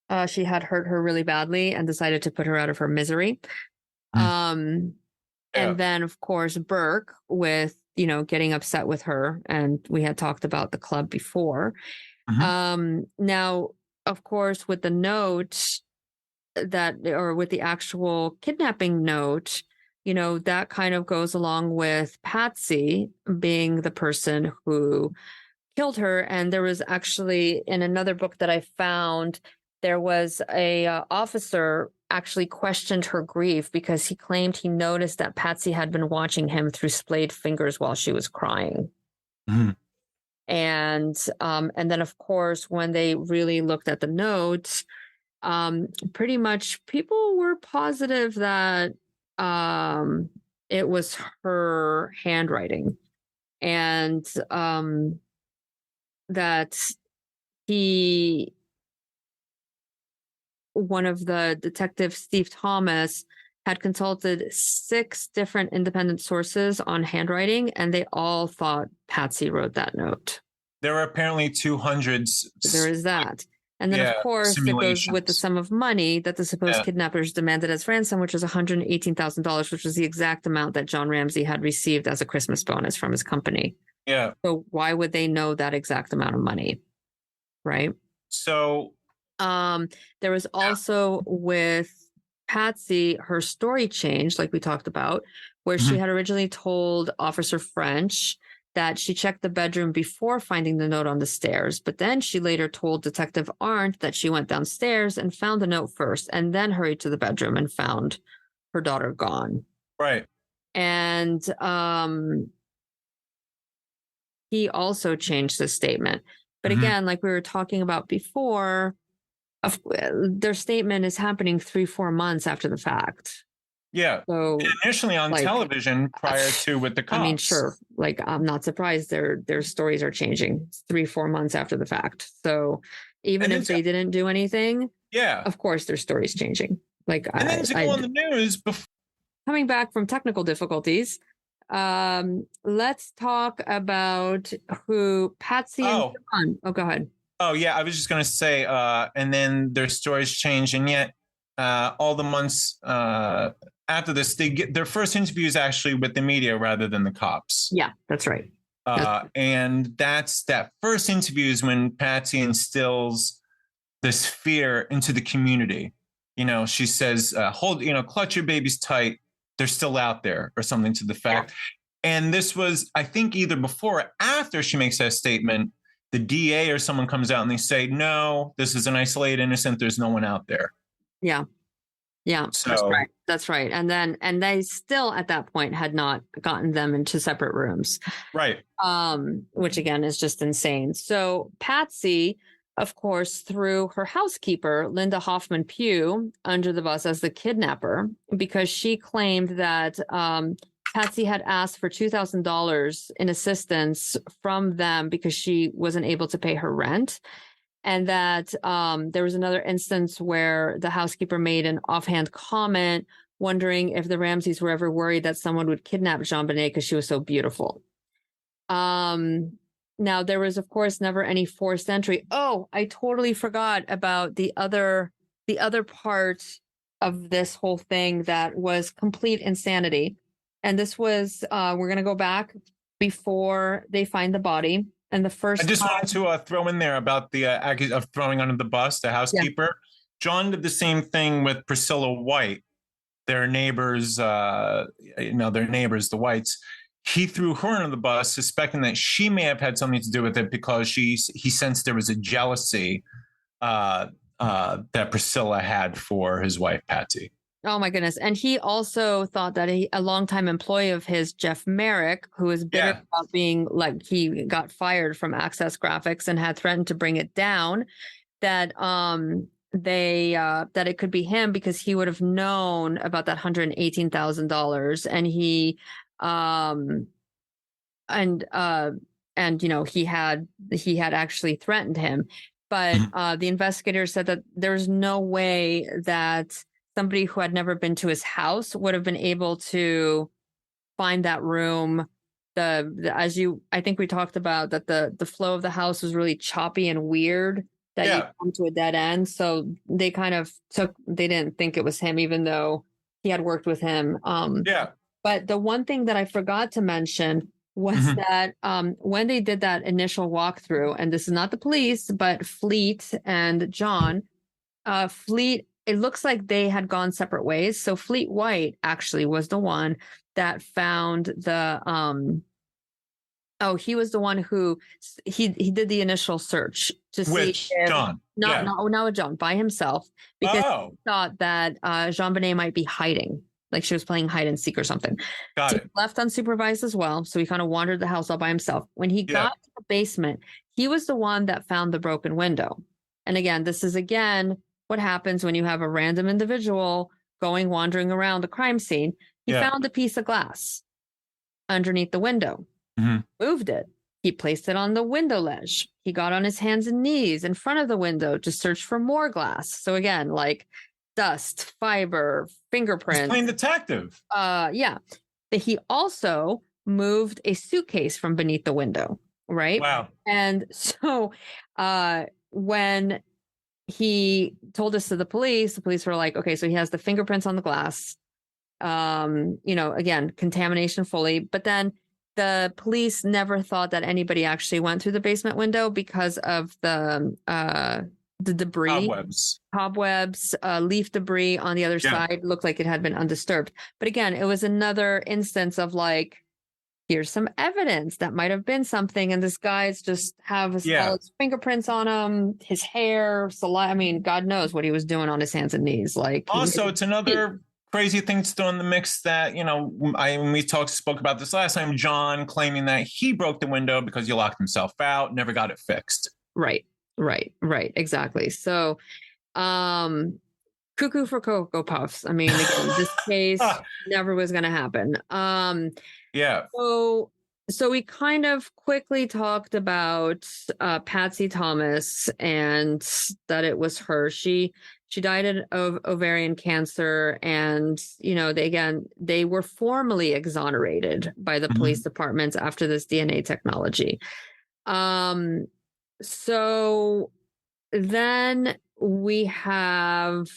Speaker 1: hurt her really badly and decided to put her out of her misery. And then, of course, Burke, with, getting upset with her, and we had talked about the club before. Now, of course, with the note or with the actual kidnapping note, that kind of goes along with Patsy being the person who killed her. And there was actually, in another book that I found, there was a officer actually questioned her grief because he claimed he noticed that Patsy had been watching him through splayed fingers while she was crying. And then, of course, when they really looked at the notes, pretty much people were positive that it was her handwriting, and that one of the detectives, Steve Thomas, had consulted 6 different independent sources on handwriting, and they all thought Patsy wrote that note.
Speaker 2: There were apparently 200s.
Speaker 1: There is that. And then, of course, it goes with the sum of money that the supposed kidnappers demanded as ransom, which was $118,000, which was the exact amount that John Ramsey had received as a Christmas bonus from his company.
Speaker 2: Yeah.
Speaker 1: So why would they know that exact amount of money? Right.
Speaker 2: So
Speaker 1: there was also with Patsy, her story changed, like we talked about, where she
Speaker 2: Mhm.
Speaker 1: had originally told Officer French that she checked the bedroom before finding the note on the stairs. But then she later told Detective Arndt that she went downstairs and found the note first and then hurried to the bedroom and found her daughter gone.
Speaker 2: Right.
Speaker 1: And he also changed his statement. But
Speaker 2: Mhm.
Speaker 1: again, like we were talking about before, their statement is happening 3-4 months after the fact.
Speaker 2: Yeah.
Speaker 1: So
Speaker 2: And initially on
Speaker 1: like,
Speaker 2: television prior to with the cops.
Speaker 1: I mean, sure. Like, I'm not surprised their stories are changing 3-4 months after the fact. So even
Speaker 2: And
Speaker 1: if
Speaker 2: then
Speaker 1: they didn't do anything,
Speaker 2: yeah.
Speaker 1: of course their story's changing. Like,
Speaker 2: And then to go on the news before.
Speaker 1: coming back from technical difficulties, let's talk about who Patsy and John. Oh, go ahead.
Speaker 2: Oh yeah, I was just gonna say, and then their stories change, and yet all the months after this, they get their first interviews actually with the media rather than the cops.
Speaker 1: Yeah, that's right.
Speaker 2: And that's that first interview is when Patsy instills this fear into the community. You know, she says, "Hold, clutch your babies tight. They're still out there," or something to the fact. Yeah. And this was, I think, either before or after she makes that statement. The DA or someone comes out and they say, "No, this is an isolated innocent. There's no one out there."
Speaker 1: Yeah. Yeah,
Speaker 2: so,
Speaker 1: that's right. That's right. And they still at that point had not gotten them into separate rooms.
Speaker 2: Right.
Speaker 1: Which again is just insane. So Patsy, of course, threw her housekeeper, Linda Hoffman Pugh, under the bus as the kidnapper because she claimed that Patsy had asked for $2,000 in assistance from them because she wasn't able to pay her rent. And that there was another instance where the housekeeper made an offhand comment, wondering if the Ramseys were ever worried that someone would kidnap JonBenet because she was so beautiful. Now, there was, of course, never any forced entry. Oh, I totally forgot about the other part of this whole thing that was complete insanity. And this was, we're going to go back before they find the body. And the first
Speaker 2: I just wanted to throw in there about the of throwing under the bus, the housekeeper. Yeah. John did the same thing with Priscilla White, their neighbors, their neighbors, the Whites. He threw her under the bus, suspecting that she may have had something to do with it because he sensed there was a jealousy that Priscilla had for his wife, Patsy.
Speaker 1: Oh, my goodness. And he also thought that a longtime employee of his, Jeff Merrick, who was bitter about being like he got fired from Access Graphics and had threatened to bring it down, that that it could be him because he would have known about that $118,000. And he he had actually threatened him. But the investigators said that there's no way that somebody who had never been to his house would have been able to find that room. I think we talked about that the flow of the house was really choppy and weird, that you come to a dead end. So they they didn't think it was him, even though he had worked with him. But the one thing that I forgot to mention was that when they did that initial walkthrough, and this is not the police, but Fleet and John, Fleet, it looks like they had gone separate ways. So Fleet White actually was the one that found the he was the one who he did the initial search to see if
Speaker 2: John.
Speaker 1: Not with John, by himself, because he thought that JonBenet might be hiding, like she was playing hide and seek or something.
Speaker 2: Got it.
Speaker 1: He left unsupervised as well, so he kind of wandered the house all by himself. When he got to the basement, he was the one that found the broken window. And again, this is what happens when you have a random individual wandering around the crime scene. He found a piece of glass underneath the window, moved it. He placed it on the window ledge. He got on his hands and knees in front of the window to search for more glass. So again, like dust, fiber, fingerprints.
Speaker 2: He's playing detective.
Speaker 1: He also moved a suitcase from beneath the window, right?
Speaker 2: Wow.
Speaker 1: And so when he told this to the police were like, okay, so he has the fingerprints on the glass, again, contamination fully. But then the police never thought that anybody actually went through the basement window because of the the debris, cobwebs, leaf debris on the other side looked like it had been undisturbed. But again, it was another instance of like, here's some evidence that might have been something, and this guy's just have all his fingerprints on him, his hair, saliva. I mean, God knows what he was doing on his hands and knees. Like,
Speaker 2: also, it's another crazy thing to throw in the mix that, you know, we spoke about this last time, John claiming that he broke the window because he locked himself out, never got it fixed.
Speaker 1: Right. Exactly. So, cuckoo for Cocoa Puffs. I mean, again, this case never was going to happen. So we kind of quickly talked about Patsy Thomas and that it was her. She died of ovarian cancer, and you know, they were formally exonerated by the police departments after this DNA technology. So then we have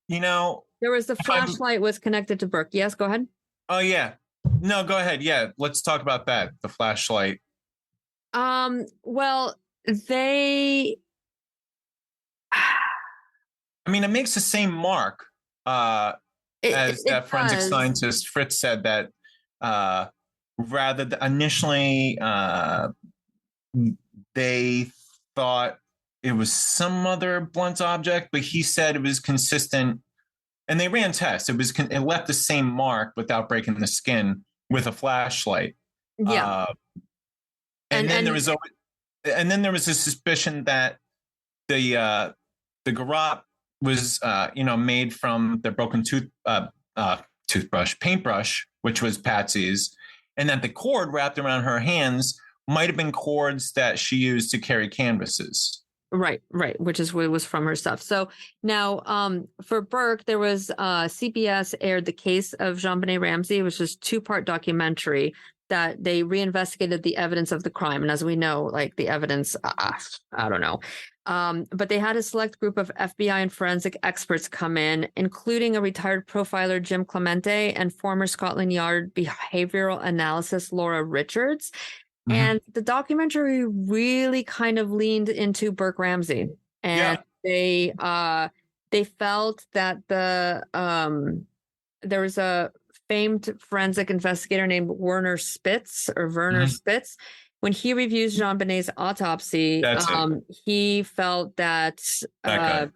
Speaker 2: you know,
Speaker 1: there was the flashlight was connected to Burke. Yes, go ahead.
Speaker 2: Oh yeah. No, go ahead. Yeah, let's talk about that. The flashlight.
Speaker 1: Well, they
Speaker 2: I mean, it makes the same mark as that forensic scientist Fritz said that rather than initially they thought it was some other blunt object, but he said it was consistent, and they ran tests. It left the same mark without breaking the skin with a flashlight.
Speaker 1: Yeah.
Speaker 2: And then there was a suspicion that the garrote was made from the broken paintbrush, which was Patsy's, and that the cord wrapped around her hands might have been cords that she used to carry canvases.
Speaker 1: Right, which is what was from her stuff. So now for Burke, there was CBS aired The Case of JonBenet Ramsey, which is a 2-part documentary that they reinvestigated the evidence of the crime. And as we know, like the evidence, I don't know. But they had a select group of FBI and forensic experts come in, including a retired profiler, Jim Clemente, and former Scotland Yard behavioral analysis, Laura Richards. And the documentary really kind of leaned into Burke Ramsey, and they felt that there was a famed forensic investigator named Werner Spitz. When he reviews JonBenet's autopsy, he felt that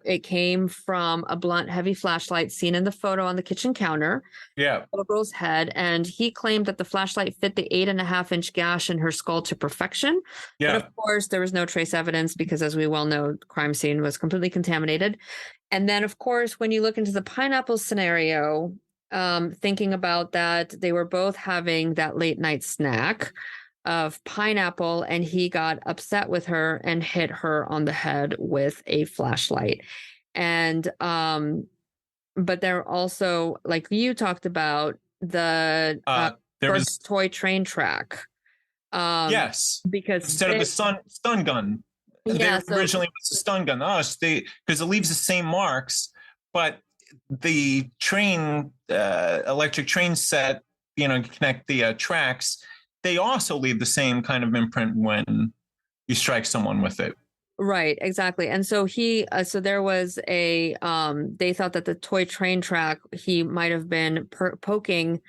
Speaker 1: it came from a blunt, heavy flashlight seen in the photo on the kitchen counter. The little girl's head, and he claimed that the flashlight fit the 8.5-inch gash in her skull to perfection. But of course, there was no trace evidence because, as we well know, the crime scene was completely contaminated. And then, of course, when you look into the pineapple scenario, thinking about that, they were both having that late night snack of pineapple, and he got upset with her and hit her on the head with a flashlight. And but there also, like you talked about, there was toy train track.
Speaker 2: Because instead of a stun gun, originally it was a stun gun. Because it leaves the same marks, but the train, electric train set, connect the tracks. They also leave the same kind of imprint when you strike someone with it.
Speaker 1: Right, exactly. And so so there was they thought that the toy train track, he might have been poking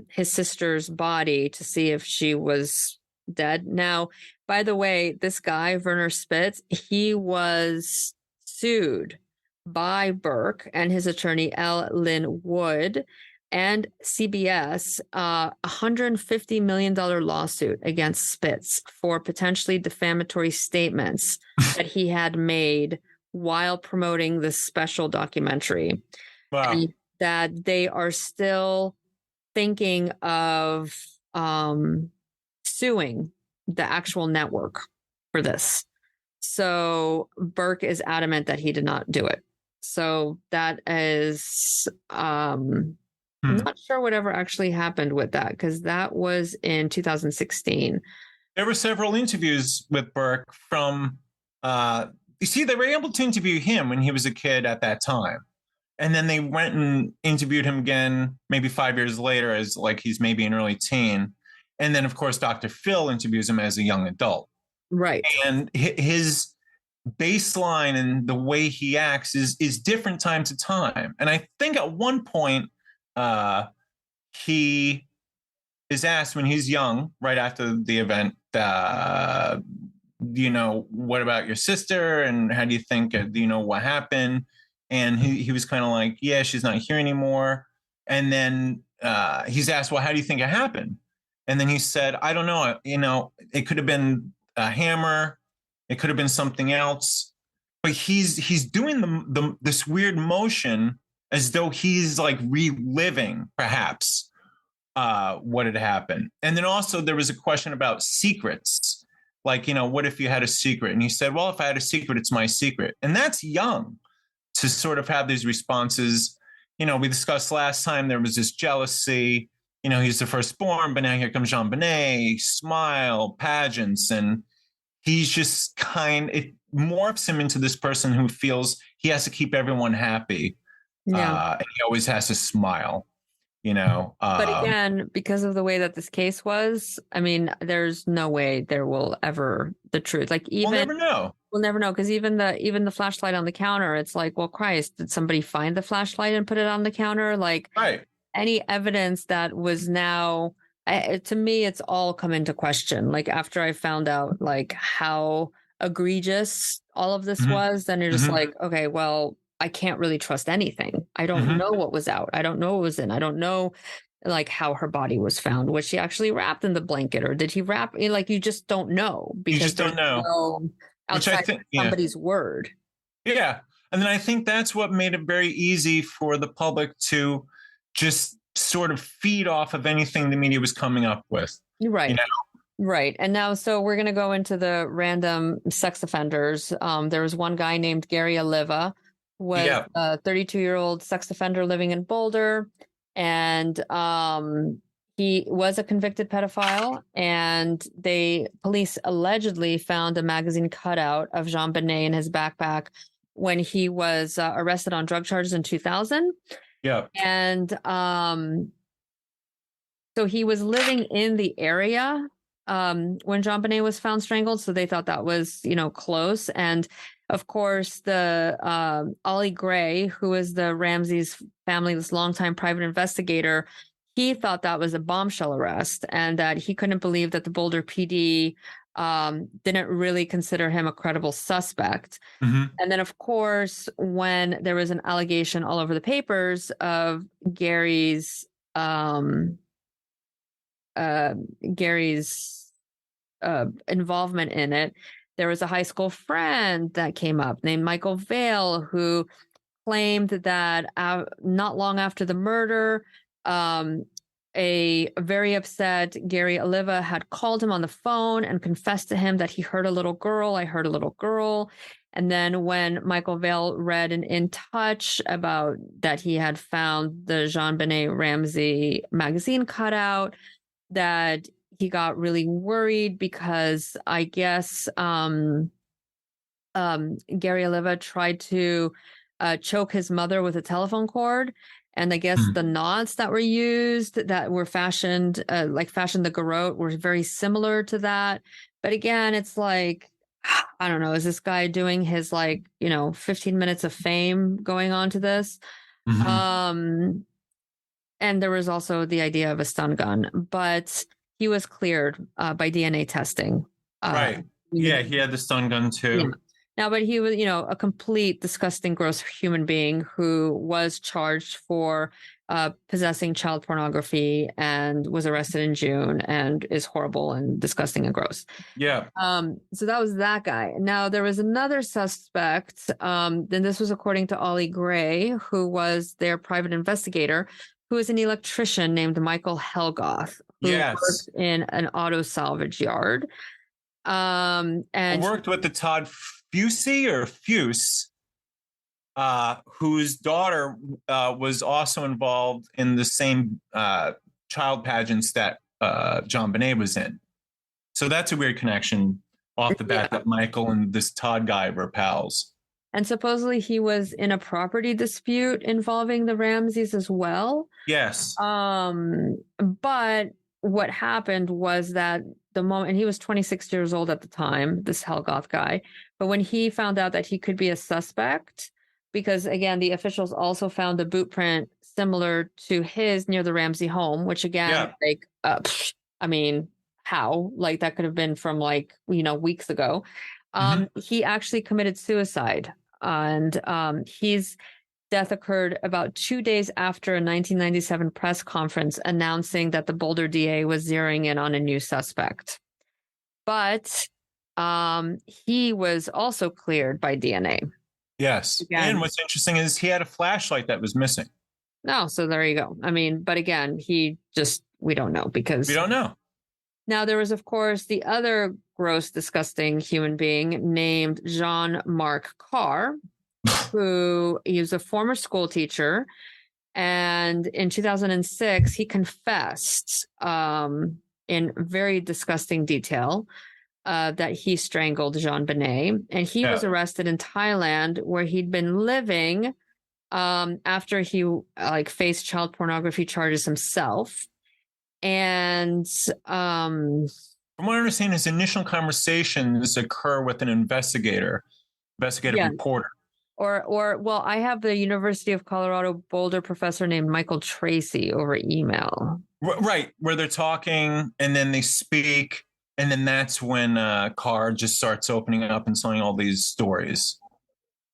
Speaker 1: his sister's body to see if she was dead. Now, by the way, this guy, Werner Spitz, he was sued by Burke and his attorney, L. Lynn Wood, and CBS, $150 million lawsuit against Spitz for potentially defamatory statements that he had made while promoting this special documentary.
Speaker 2: Wow.
Speaker 1: And that they are still thinking of suing the actual network for this. So Burke is adamant that he did not do it. So that is... I'm not sure whatever actually happened with that, because that was in 2016.
Speaker 2: There were several interviews with Burke from, they were able to interview him when he was a kid at that time. And then they went and interviewed him again, maybe 5 years later, as like he's maybe an early teen. And then, of course, Dr. Phil interviews him as a young adult.
Speaker 1: Right.
Speaker 2: And his baseline and the way he acts is different time to time. And I think at one point he is asked when he's young, right after the event, what about your sister? And how do you think, do you know what happened? And he was kind of like, yeah, she's not here anymore. And then he's asked, well, how do you think it happened? And then he said, I don't know. It could have been a hammer. It could have been something else. But he's doing this weird motion as though he's like reliving perhaps what had happened. And then also there was a question about secrets. Like, what if you had a secret? And he said, well, if I had a secret, it's my secret. And that's young to sort of have these responses. We discussed last time there was this jealousy. He's the firstborn, but now here comes JonBenet, smile, pageants, and he's just it morphs him into this person who feels he has to keep everyone happy. Yeah. And he always has to smile,
Speaker 1: But again, because of the way that this case was, I mean, there's no way there will ever the truth. Like even
Speaker 2: we'll never know.
Speaker 1: We'll never know, because even the flashlight on the counter, it's like, well, Christ, did somebody find the flashlight and put it on the counter? Like,
Speaker 2: right.
Speaker 1: Any evidence that was now, to me, it's all come into question. Like after I found out like how egregious all of this was, then you're just like, okay, well, I can't really trust anything. I don't know what was out. I don't know what was in. I don't know like how her body was found. Was she actually wrapped in the blanket, or did he wrap? Like you just don't know, because
Speaker 2: you just don't know.
Speaker 1: No outside somebody's word.
Speaker 2: Yeah. And then I think that's what made it very easy for the public to just sort of feed off of anything the media was coming up with.
Speaker 1: Right. Right. And now, so we're going to go into the random sex offenders. There was one guy named Gary Oliva, was a 32-year-old sex offender living in Boulder. And he was a convicted pedophile, and police allegedly found a magazine cutout of JonBenet in his backpack when he was arrested on drug charges in 2000.
Speaker 2: Yeah.
Speaker 1: And so he was living in the area when JonBenet was found strangled. So they thought that was, close. And of course, the Ollie Gray, who is the Ramsey's family's longtime private investigator, he thought that was a bombshell arrest, and that he couldn't believe that the Boulder PD didn't really consider him a credible suspect. And then, of course, when there was an allegation all over the papers of Gary's involvement in it, there was a high school friend that came up named Michael Vale, who claimed that not long after the murder, a very upset Gary Oliva had called him on the phone and confessed to him that he heard a little girl. I heard a little girl. And then when Michael Vale read an In Touch about that he had found the JonBenet Ramsey magazine cutout, that he got really worried, because I guess Gary Oliva tried to choke his mother with a telephone cord. And I guess the knots that were used, that were fashioned the garrote, were very similar to that. But again, it's like, I don't know, is this guy doing his 15 minutes of fame going on to this? And there was also the idea of a stun gun, but he was cleared by DNA testing.
Speaker 2: Right. Yeah, he had the stun gun too.
Speaker 1: Yeah. Now, but he was, a complete, disgusting, gross human being who was charged for possessing child pornography and was arrested in June and is horrible and disgusting and gross.
Speaker 2: Yeah.
Speaker 1: So that was that guy. Now, there was another suspect. Then this was according to Ollie Gray, who was their private investigator, who was an electrician named Michael Helgoth, who worked in an auto salvage yard. And
Speaker 2: worked with the Todd Fuse, whose daughter was also involved in the same child pageants that JonBenet was in. So that's a weird connection off the bat, that Michael and this Todd guy were pals.
Speaker 1: And supposedly he was in a property dispute involving the Ramseys as well.
Speaker 2: Yes.
Speaker 1: But what happened was that the moment, and he was 26 years old at the time, this Helgoth guy, but when he found out that he could be a suspect, because again, the officials also found a boot print similar to his near the Ramsey home, which again, like, I mean, how? Like that could have been from like, weeks ago. He actually committed suicide, and his death occurred about 2 days after a 1997 press conference announcing that the Boulder DA was zeroing in on a new suspect. But he was also cleared by DNA.
Speaker 2: Yes. Again. And what's interesting is he had a flashlight that was missing.
Speaker 1: No, so there you go. I mean, but again, we don't know because
Speaker 2: we don't know.
Speaker 1: Now, there was, of course, the other gross, disgusting human being named Jean-Marc Carr, who he was a former school teacher. And in 2006, he confessed in very disgusting detail that he strangled JonBenet. And he was arrested in Thailand, where he'd been living after he faced child pornography charges himself. And from
Speaker 2: what I understand, his initial conversations occur with an investigative reporter.
Speaker 1: Well, I have the University of Colorado Boulder professor named Michael Tracy over email.
Speaker 2: Right, where they're talking and then they speak. And then that's when Carr just starts opening up and telling all these stories.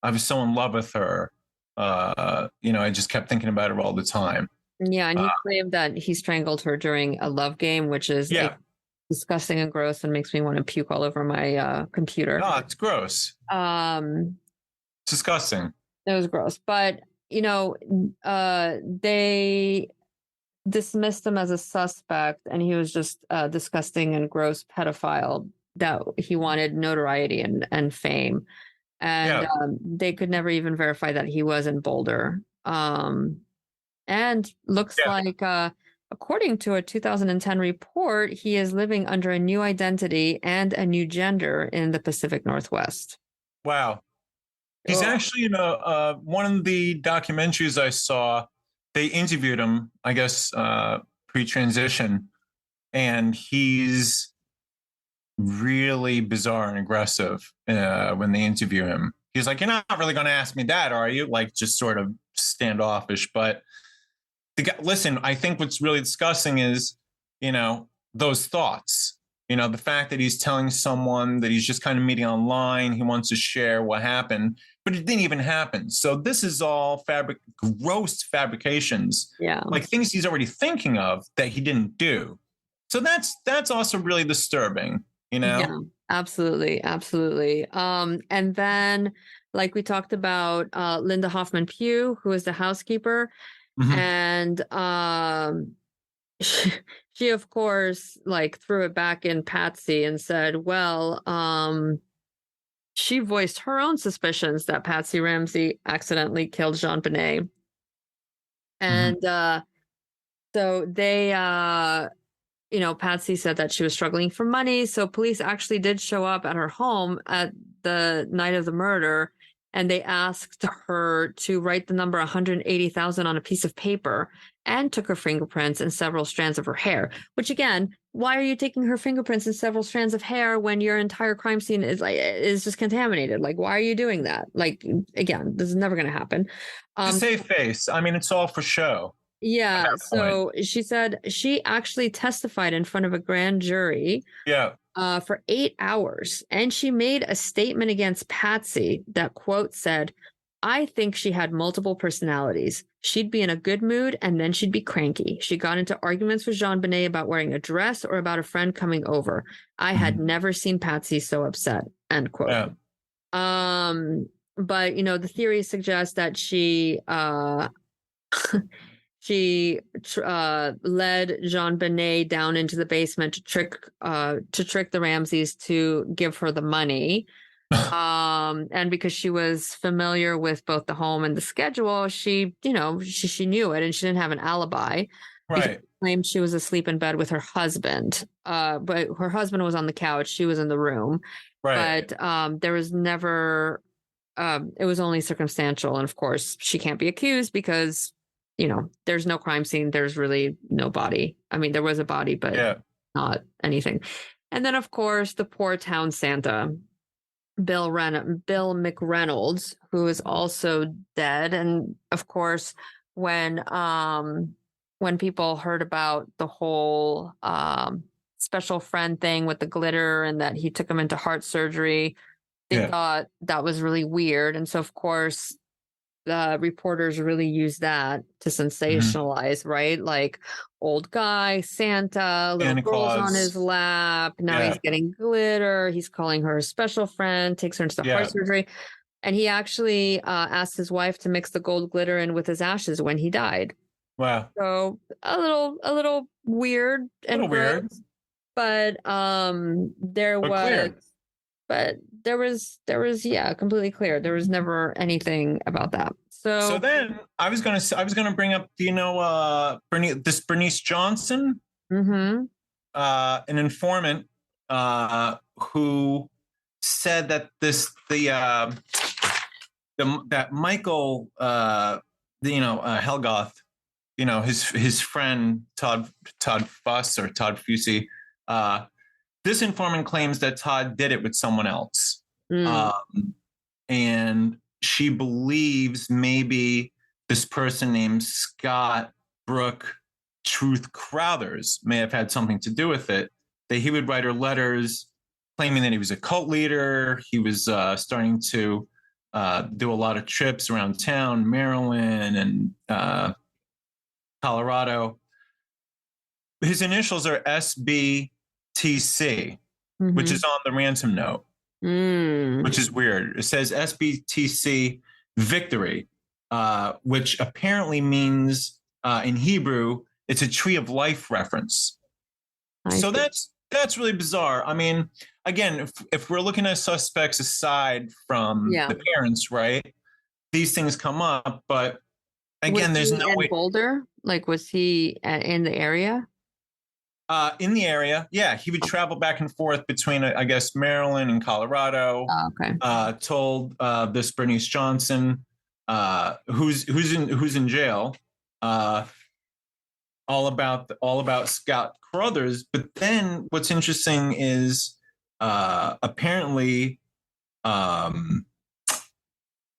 Speaker 2: I was so in love with her. I just kept thinking about her all the time.
Speaker 1: Yeah, and he claimed that he strangled her during a love game, which is disgusting and gross and makes me want to puke all over my computer.
Speaker 2: Oh, it's gross. It's disgusting.
Speaker 1: It was gross. But, they dismissed him as a suspect, and he was just a disgusting and gross pedophile that he wanted notoriety and fame. And they could never even verify that he was in Boulder. And looks like, according to a 2010 report, he is living under a new identity and a new gender in the Pacific Northwest.
Speaker 2: Wow. He's actually, one of the documentaries I saw, they interviewed him, I guess, pre-transition, and he's really bizarre and aggressive when they interview him. He's like, "You're not really going to ask me that, are you?" Like, just sort of standoffish. But listen, I think what's really disgusting is, those thoughts. The fact that he's telling someone that he's just kind of meeting online, he wants to share what happened, but it didn't even happen. So this is all gross fabrications, like things he's already thinking of that he didn't do. So that's also really disturbing,
Speaker 1: Yeah, absolutely. And then, like we talked about, Linda Hoffman Pugh, who is the housekeeper, and she of course threw it back in Patsy and said, well, she voiced her own suspicions that Patsy Ramsey accidentally killed JonBenet. And so they Patsy said that she was struggling for money, so police actually did show up at her home at the night of the murder, and they asked her to write the number 180,000 on a piece of paper and took her fingerprints and several strands of her hair. Which, again, why are you taking her fingerprints and several strands of hair when your entire crime scene is just contaminated? Like, why are you doing that? Like, again, this is never going to happen.
Speaker 2: To save face. I mean, it's all for show.
Speaker 1: Yeah. So she said she actually testified in front of a grand jury. For 8 hours. And she made a statement against Patsy that, quote, said, "I think she had multiple personalities. She'd be in a good mood and then she'd be cranky. She got into arguments with JonBenet about wearing a dress or about a friend coming over. I had never seen Patsy so upset," end quote. But, the theory suggests that she she led JonBenet down into the basement to trick the Ramseys to give her the money. And because she was familiar with both the home and the schedule, she knew it, and she didn't have an alibi.
Speaker 2: Right.
Speaker 1: She claimed she was asleep in bed with her husband. But her husband was on the couch. She was in the room. Right. But there was never, it was only circumstantial. And of course, she can't be accused because there's no crime scene. There's really no body. I mean, there was a body, but not anything. And then, of course, the poor town Santa, Bill McReynolds, who is also dead. And of course, when people heard about the whole special friend thing with the glitter and that he took him into heart surgery, they thought that was really weird. And so, of course, the reporters really use that to sensationalize, right? Like old guy, Santa, little girl's on his lap. Now he's getting glitter. He's calling her a special friend, takes her into the heart surgery. And he actually asked his wife to mix the gold glitter in with his ashes when he died.
Speaker 2: Wow.
Speaker 1: So a little weird and gross, but there was completely clear. There was never anything about that. So
Speaker 2: then I was gonna bring up, Bernice Johnson, an informant who said that that Michael, Helgoth, his friend Todd Fuss or Todd Fusey, this informant claims that Todd did it with someone else. And she believes maybe this person named Scott Brooke Truth Crowthers may have had something to do with it, that he would write her letters claiming that he was a cult leader. He was starting to do a lot of trips around town, Maryland and Colorado. His initials are SBTC, which is on the ransom note, which is weird. It says SBTC Victory, which apparently means in Hebrew, it's a tree of life reference. So that's really bizarre. I mean, again, if we're looking at suspects aside from the parents, right, these things come up. But again, there's no way.
Speaker 1: Boulder? Like, was he in the area?
Speaker 2: In the area, yeah, he would travel back and forth between, I guess, Maryland and Colorado.
Speaker 1: Oh, okay.
Speaker 2: Told this Bernice Johnson, who's in jail, all about Scott Carruthers. But then, what's interesting is apparently,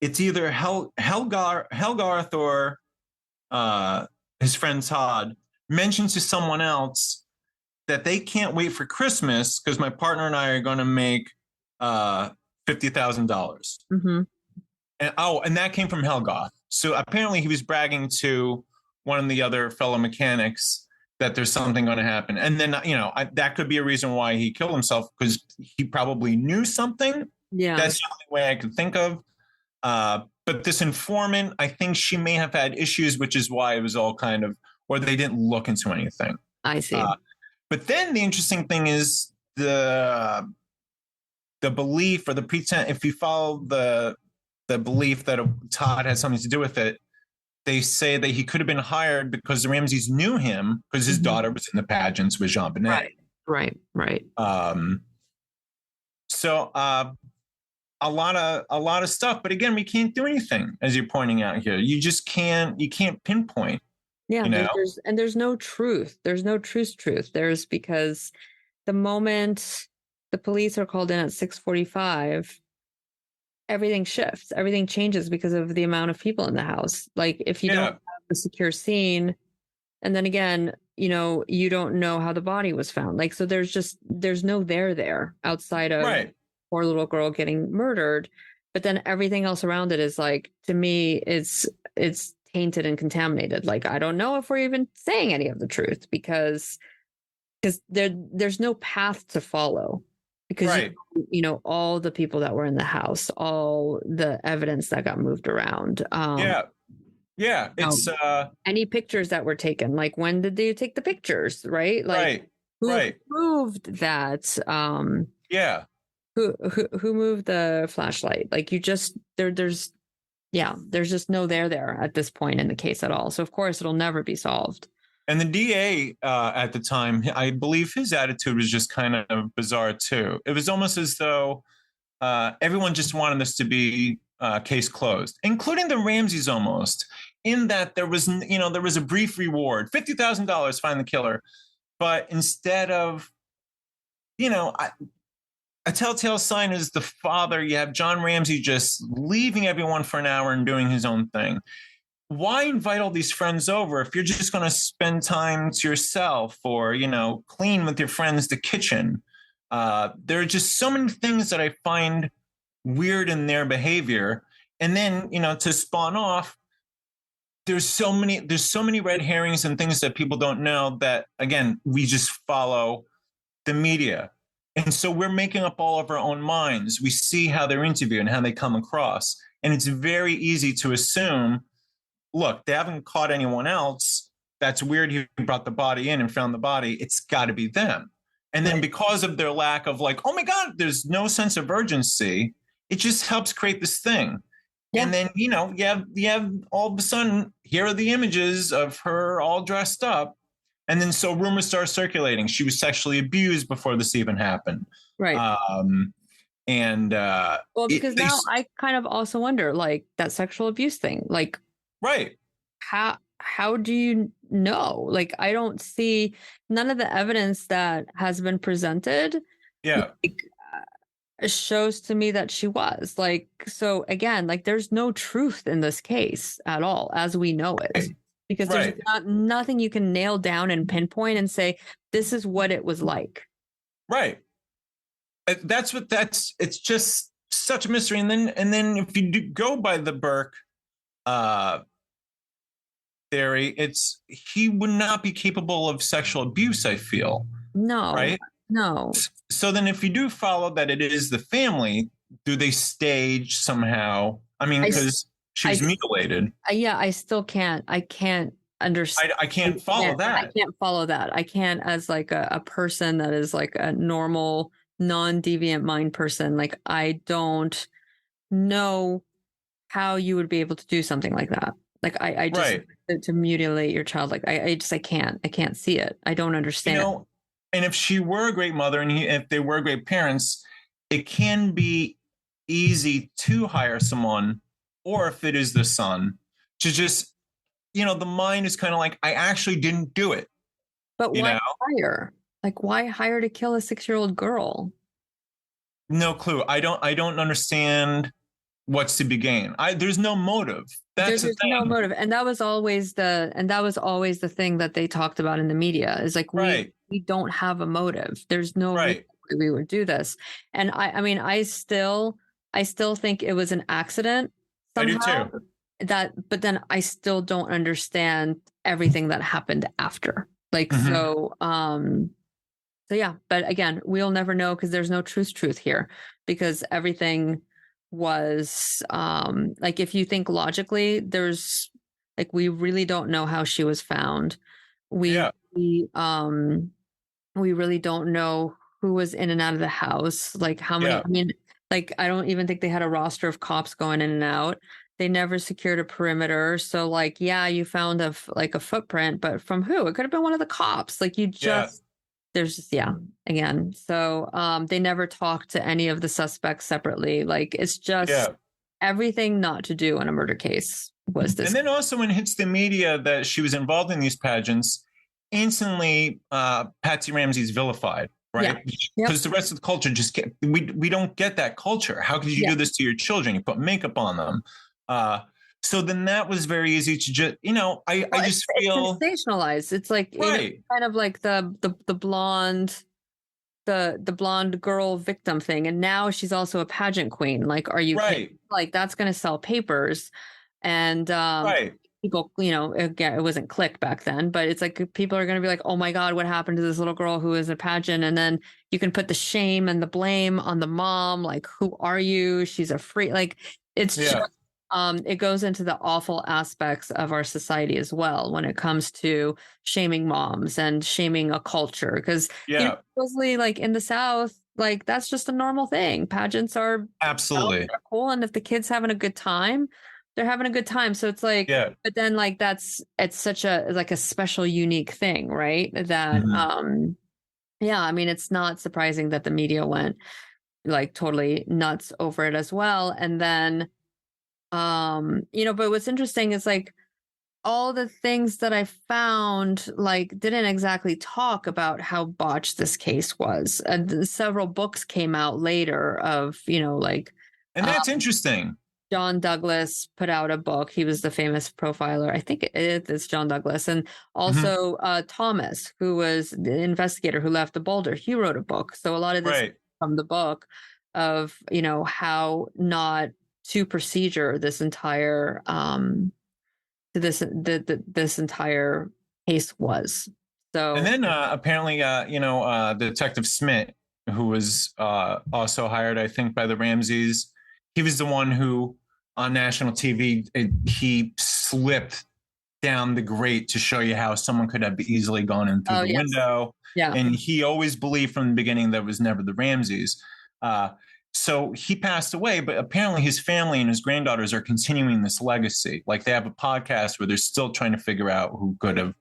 Speaker 2: it's either Helgarth or his friend Todd mentions to someone else that they can't wait for Christmas because my partner and I are going to make $50,000. And that came from Helgoth. So apparently he was bragging to one of the other fellow mechanics that there's something going to happen. And then, that could be a reason why he killed himself, because he probably knew something. Yeah. That's the only way I could think of. But this informant, I think she may have had issues, which is why it was all or they didn't look into anything.
Speaker 1: I see.
Speaker 2: But then the interesting thing is the belief or the pretense. If you follow the belief that Todd had something to do with it, they say that he could have been hired because the Ramseys knew him because his daughter was in the pageants with JonBenet.
Speaker 1: Right.
Speaker 2: So a lot of stuff, but again, we can't do anything, as you're pointing out here. You just can't. You can't pinpoint.
Speaker 1: Yeah, there's no truth. There's no truth. There's, because the moment the police are called in at 6:45, everything shifts. Everything changes because of the amount of people in the house. Like, if you don't have a secure scene, and then again, you don't know how the body was found. Like, so there's no there outside of poor little girl getting murdered. But then everything else around it is, like, to me, it's tainted and contaminated. Like, I don't know if we're even saying any of the truth because there's no path to follow, because all the people that were in the house, all the evidence that got moved around. It's any pictures that were taken. Like, when did they take the pictures? Right. Like, who proved that? Who moved the flashlight? Like, there's just no there at this point in the case at all. So of course it'll never be solved.
Speaker 2: And the DA at the time, I believe his attitude was just kind of bizarre too. It was almost as though everyone just wanted this to be case closed, including the Ramseys almost. in that there was, there was a brief reward, $50,000, find the killer. But instead of, a telltale sign is the father. You have John Ramsey just leaving everyone for an hour and doing his own thing. Why invite all these friends over if you're just going to spend time to yourself or, clean with your friends the kitchen? There are just so many things that I find weird in their behavior. And then, to spawn off, there's so many red herrings and things that people don't know that, again, we just follow the media. And so we're making up all of our own minds. We see how they're interviewed and how they come across. And it's very easy to assume, look, they haven't caught anyone else. That's weird. He brought the body in and found the body. It's got to be them. And then because of their lack of oh my God, there's no sense of urgency, it just helps create this thing. Yeah. And then, you have all of a sudden, here are the images of her all dressed up. And then so rumors start circulating. She was sexually abused before this even happened.
Speaker 1: Right. Well, because now I kind of also wonder, that sexual abuse thing,
Speaker 2: right.
Speaker 1: How do you know? I don't see none of the evidence that has been presented.
Speaker 2: Yeah.
Speaker 1: Shows to me that she was so again, there's no truth in this case at all, as we know it. Because there's nothing you can nail down and pinpoint and say, this is what it was like. Right.
Speaker 2: It's just such a mystery. And then if you do go by the Burke theory, he would not be capable of sexual abuse, I feel.
Speaker 1: No.
Speaker 2: Right?
Speaker 1: No.
Speaker 2: So then if you do follow that it is the family, do they stage somehow? I mean, because she was mutilated.
Speaker 1: Yeah, I still can't. I can't understand.
Speaker 2: I can't follow that.
Speaker 1: I can't follow that. I can't, as a person that is a normal, non-deviant mind person. I don't know how you would be able to do something like that. I just to mutilate your child. I can't see it. I don't understand.
Speaker 2: And if she were a great mother and if they were great parents, it can be easy to hire someone, or if it is the son, to just, the mind is kind of I actually didn't do it.
Speaker 1: But why hire? Why hire to kill a 6-year-old girl?
Speaker 2: No clue. I don't understand what's to be gained. There's no motive. There's
Speaker 1: no motive. And that was always the thing that they talked about in the media is we don't have a motive. There's no reason we would do this. And I still think it was an accident somehow.
Speaker 2: I do too.
Speaker 1: But then I still don't understand everything that happened after. So yeah, but again, we'll never know because there's no truth here, because everything was if you think logically, there's we really don't know how she was found. We really don't know who was in and out of the house, how many. I mean, I don't even think they had a roster of cops going in and out. They never secured a perimeter. So you found a footprint, but from who? It could have been one of the cops. Again. So they never talked to any of the suspects separately. It's just everything not to do in a murder case was this.
Speaker 2: And then also when it hits the media that she was involved in these pageants, instantly Patsy Ramsey's vilified, right? Because the rest of the culture just can't, we don't get that culture. How could you do this to your children? You put makeup on them. So then that was very easy to just, I just feel
Speaker 1: sensationalized. It's kind of the blonde, the blonde girl victim thing. And now she's also a pageant queen. Are you kidding? That's going to sell papers. And people, again, it wasn't click back then, but it's people are going to be oh my God, what happened to this little girl who is a pageant? And then you can put the shame and the blame on the mom. Who are you? She's a freak. It's just, it goes into the awful aspects of our society as well when it comes to shaming moms and shaming a culture. Because supposedly, in the South, that's just a normal thing. Pageants are
Speaker 2: absolutely
Speaker 1: cool, and if the kid's having a good time, they're having a good time. So it's but then it's such a special, unique thing, right? That I mean, it's not surprising that the media went totally nuts over it as well, and then. But what's interesting is all the things that I found like didn't exactly talk about how botched this case was. Several books came out later of, like
Speaker 2: And that's interesting.
Speaker 1: John Douglas put out a book. He was the famous profiler. I think it's John Douglas. And also Thomas, who was the investigator who left the Boulder. He wrote a book. So a lot of this
Speaker 2: Right.
Speaker 1: from the book of, how not to procedure this entire this entire case was. So
Speaker 2: And then apparently, Detective Smith, who was also hired, I think, by the Ramseys, he was the one who on national TV, he slipped down the grate to show you how someone could have easily gone in through the window.
Speaker 1: Yeah.
Speaker 2: And he always believed from the beginning that it was never the Ramseys. So he passed away, but apparently his family and his granddaughters are continuing this legacy. Like they have a podcast where they're still trying to figure out who could have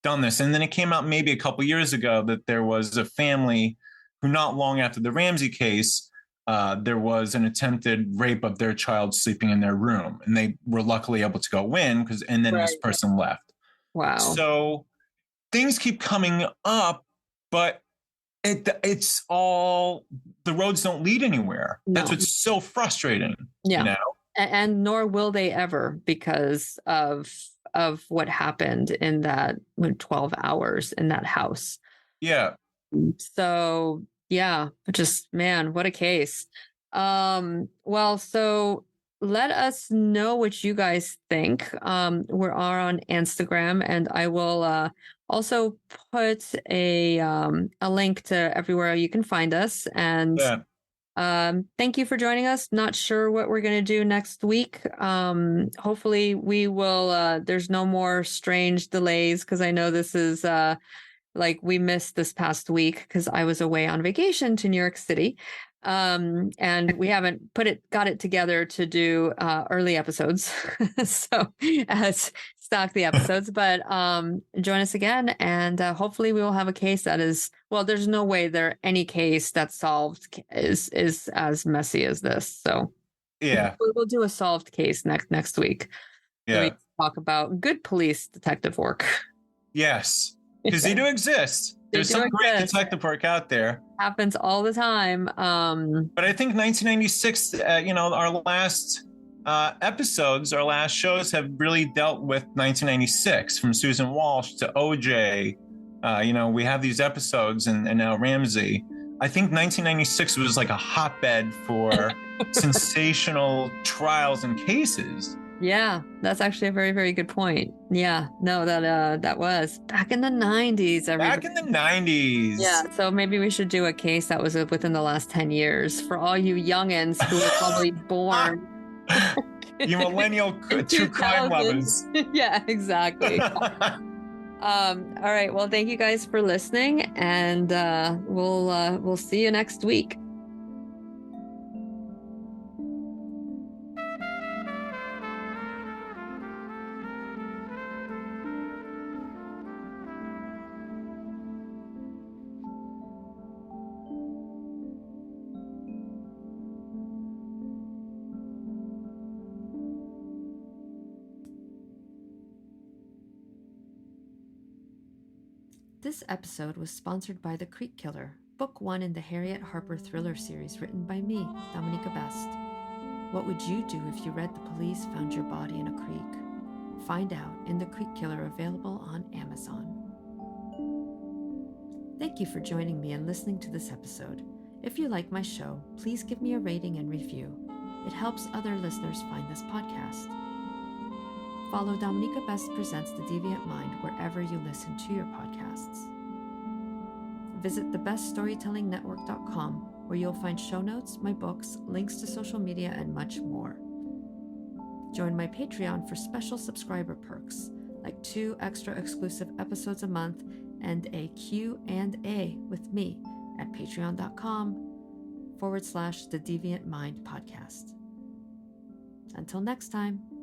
Speaker 2: done this. And then it came out maybe a couple years ago that there was a family who not long after the Ramsey case, there was an attempted rape of their child sleeping in their room. And they were luckily able to go in and then this person left.
Speaker 1: Wow.
Speaker 2: So things keep coming up, but it's all, the roads don't lead anywhere. No. That's what's so frustrating.
Speaker 1: Yeah. And nor will they ever, because of what happened in that 12 hours in that house.
Speaker 2: Yeah.
Speaker 1: So yeah, just, man, what a case. Well, so let us know what you guys think. We're on Instagram, and I will also put a link to everywhere you can find us. And thank you for joining us. Not sure what we're going to do next week. Hopefully we will, there's no more strange delays, because I know this is like we missed this past week because I was away on vacation to New York City. And we haven't got it together to do early episodes. So stock the episodes, but join us again, and hopefully we will have a case that is, well, there's no way any case that's solved is as messy as this. So
Speaker 2: yeah,
Speaker 1: we'll do a solved case next week.
Speaker 2: Yeah.
Speaker 1: So we can talk about good police detective work.
Speaker 2: Yes. Because they do exist. There's some great detective work out there.
Speaker 1: Happens all the time.
Speaker 2: But I think 1996, our last episodes, our last shows have really dealt with 1996, from Susan Walsh to OJ. We have these episodes, and now Ramsey. I think 1996 was like a hotbed for sensational trials and cases.
Speaker 1: Yeah, that's actually a very, very good point. Yeah, no, that was back in the 90s.
Speaker 2: Back in the 90s.
Speaker 1: Yeah, so maybe we should do a case that was within the last 10 years for all you youngins who were probably born.
Speaker 2: You millennial true crime lovers.
Speaker 1: Yeah, exactly. All right, well, thank you guys for listening, and we'll see you next week. This episode was sponsored by The Creek Killer, Book 1 in the Harriet Harper thriller series written by me, Dominika Best. What would you do if you read the police found your body in a creek? Find out in The Creek Killer, available on Amazon. Thank you for joining me and listening to this episode. If you like my show, please give me a rating and review. It helps other listeners find this podcast. Follow Dominika Best Presents The Deviant Mind wherever you listen to your podcasts. Visit thebeststorytellingnetwork.com, where you'll find show notes, my books, links to social media, and much more. Join my Patreon for special subscriber perks, like 2 extra exclusive episodes a month and a Q&A with me at patreon.com/The Deviant Mind Podcast. Until next time.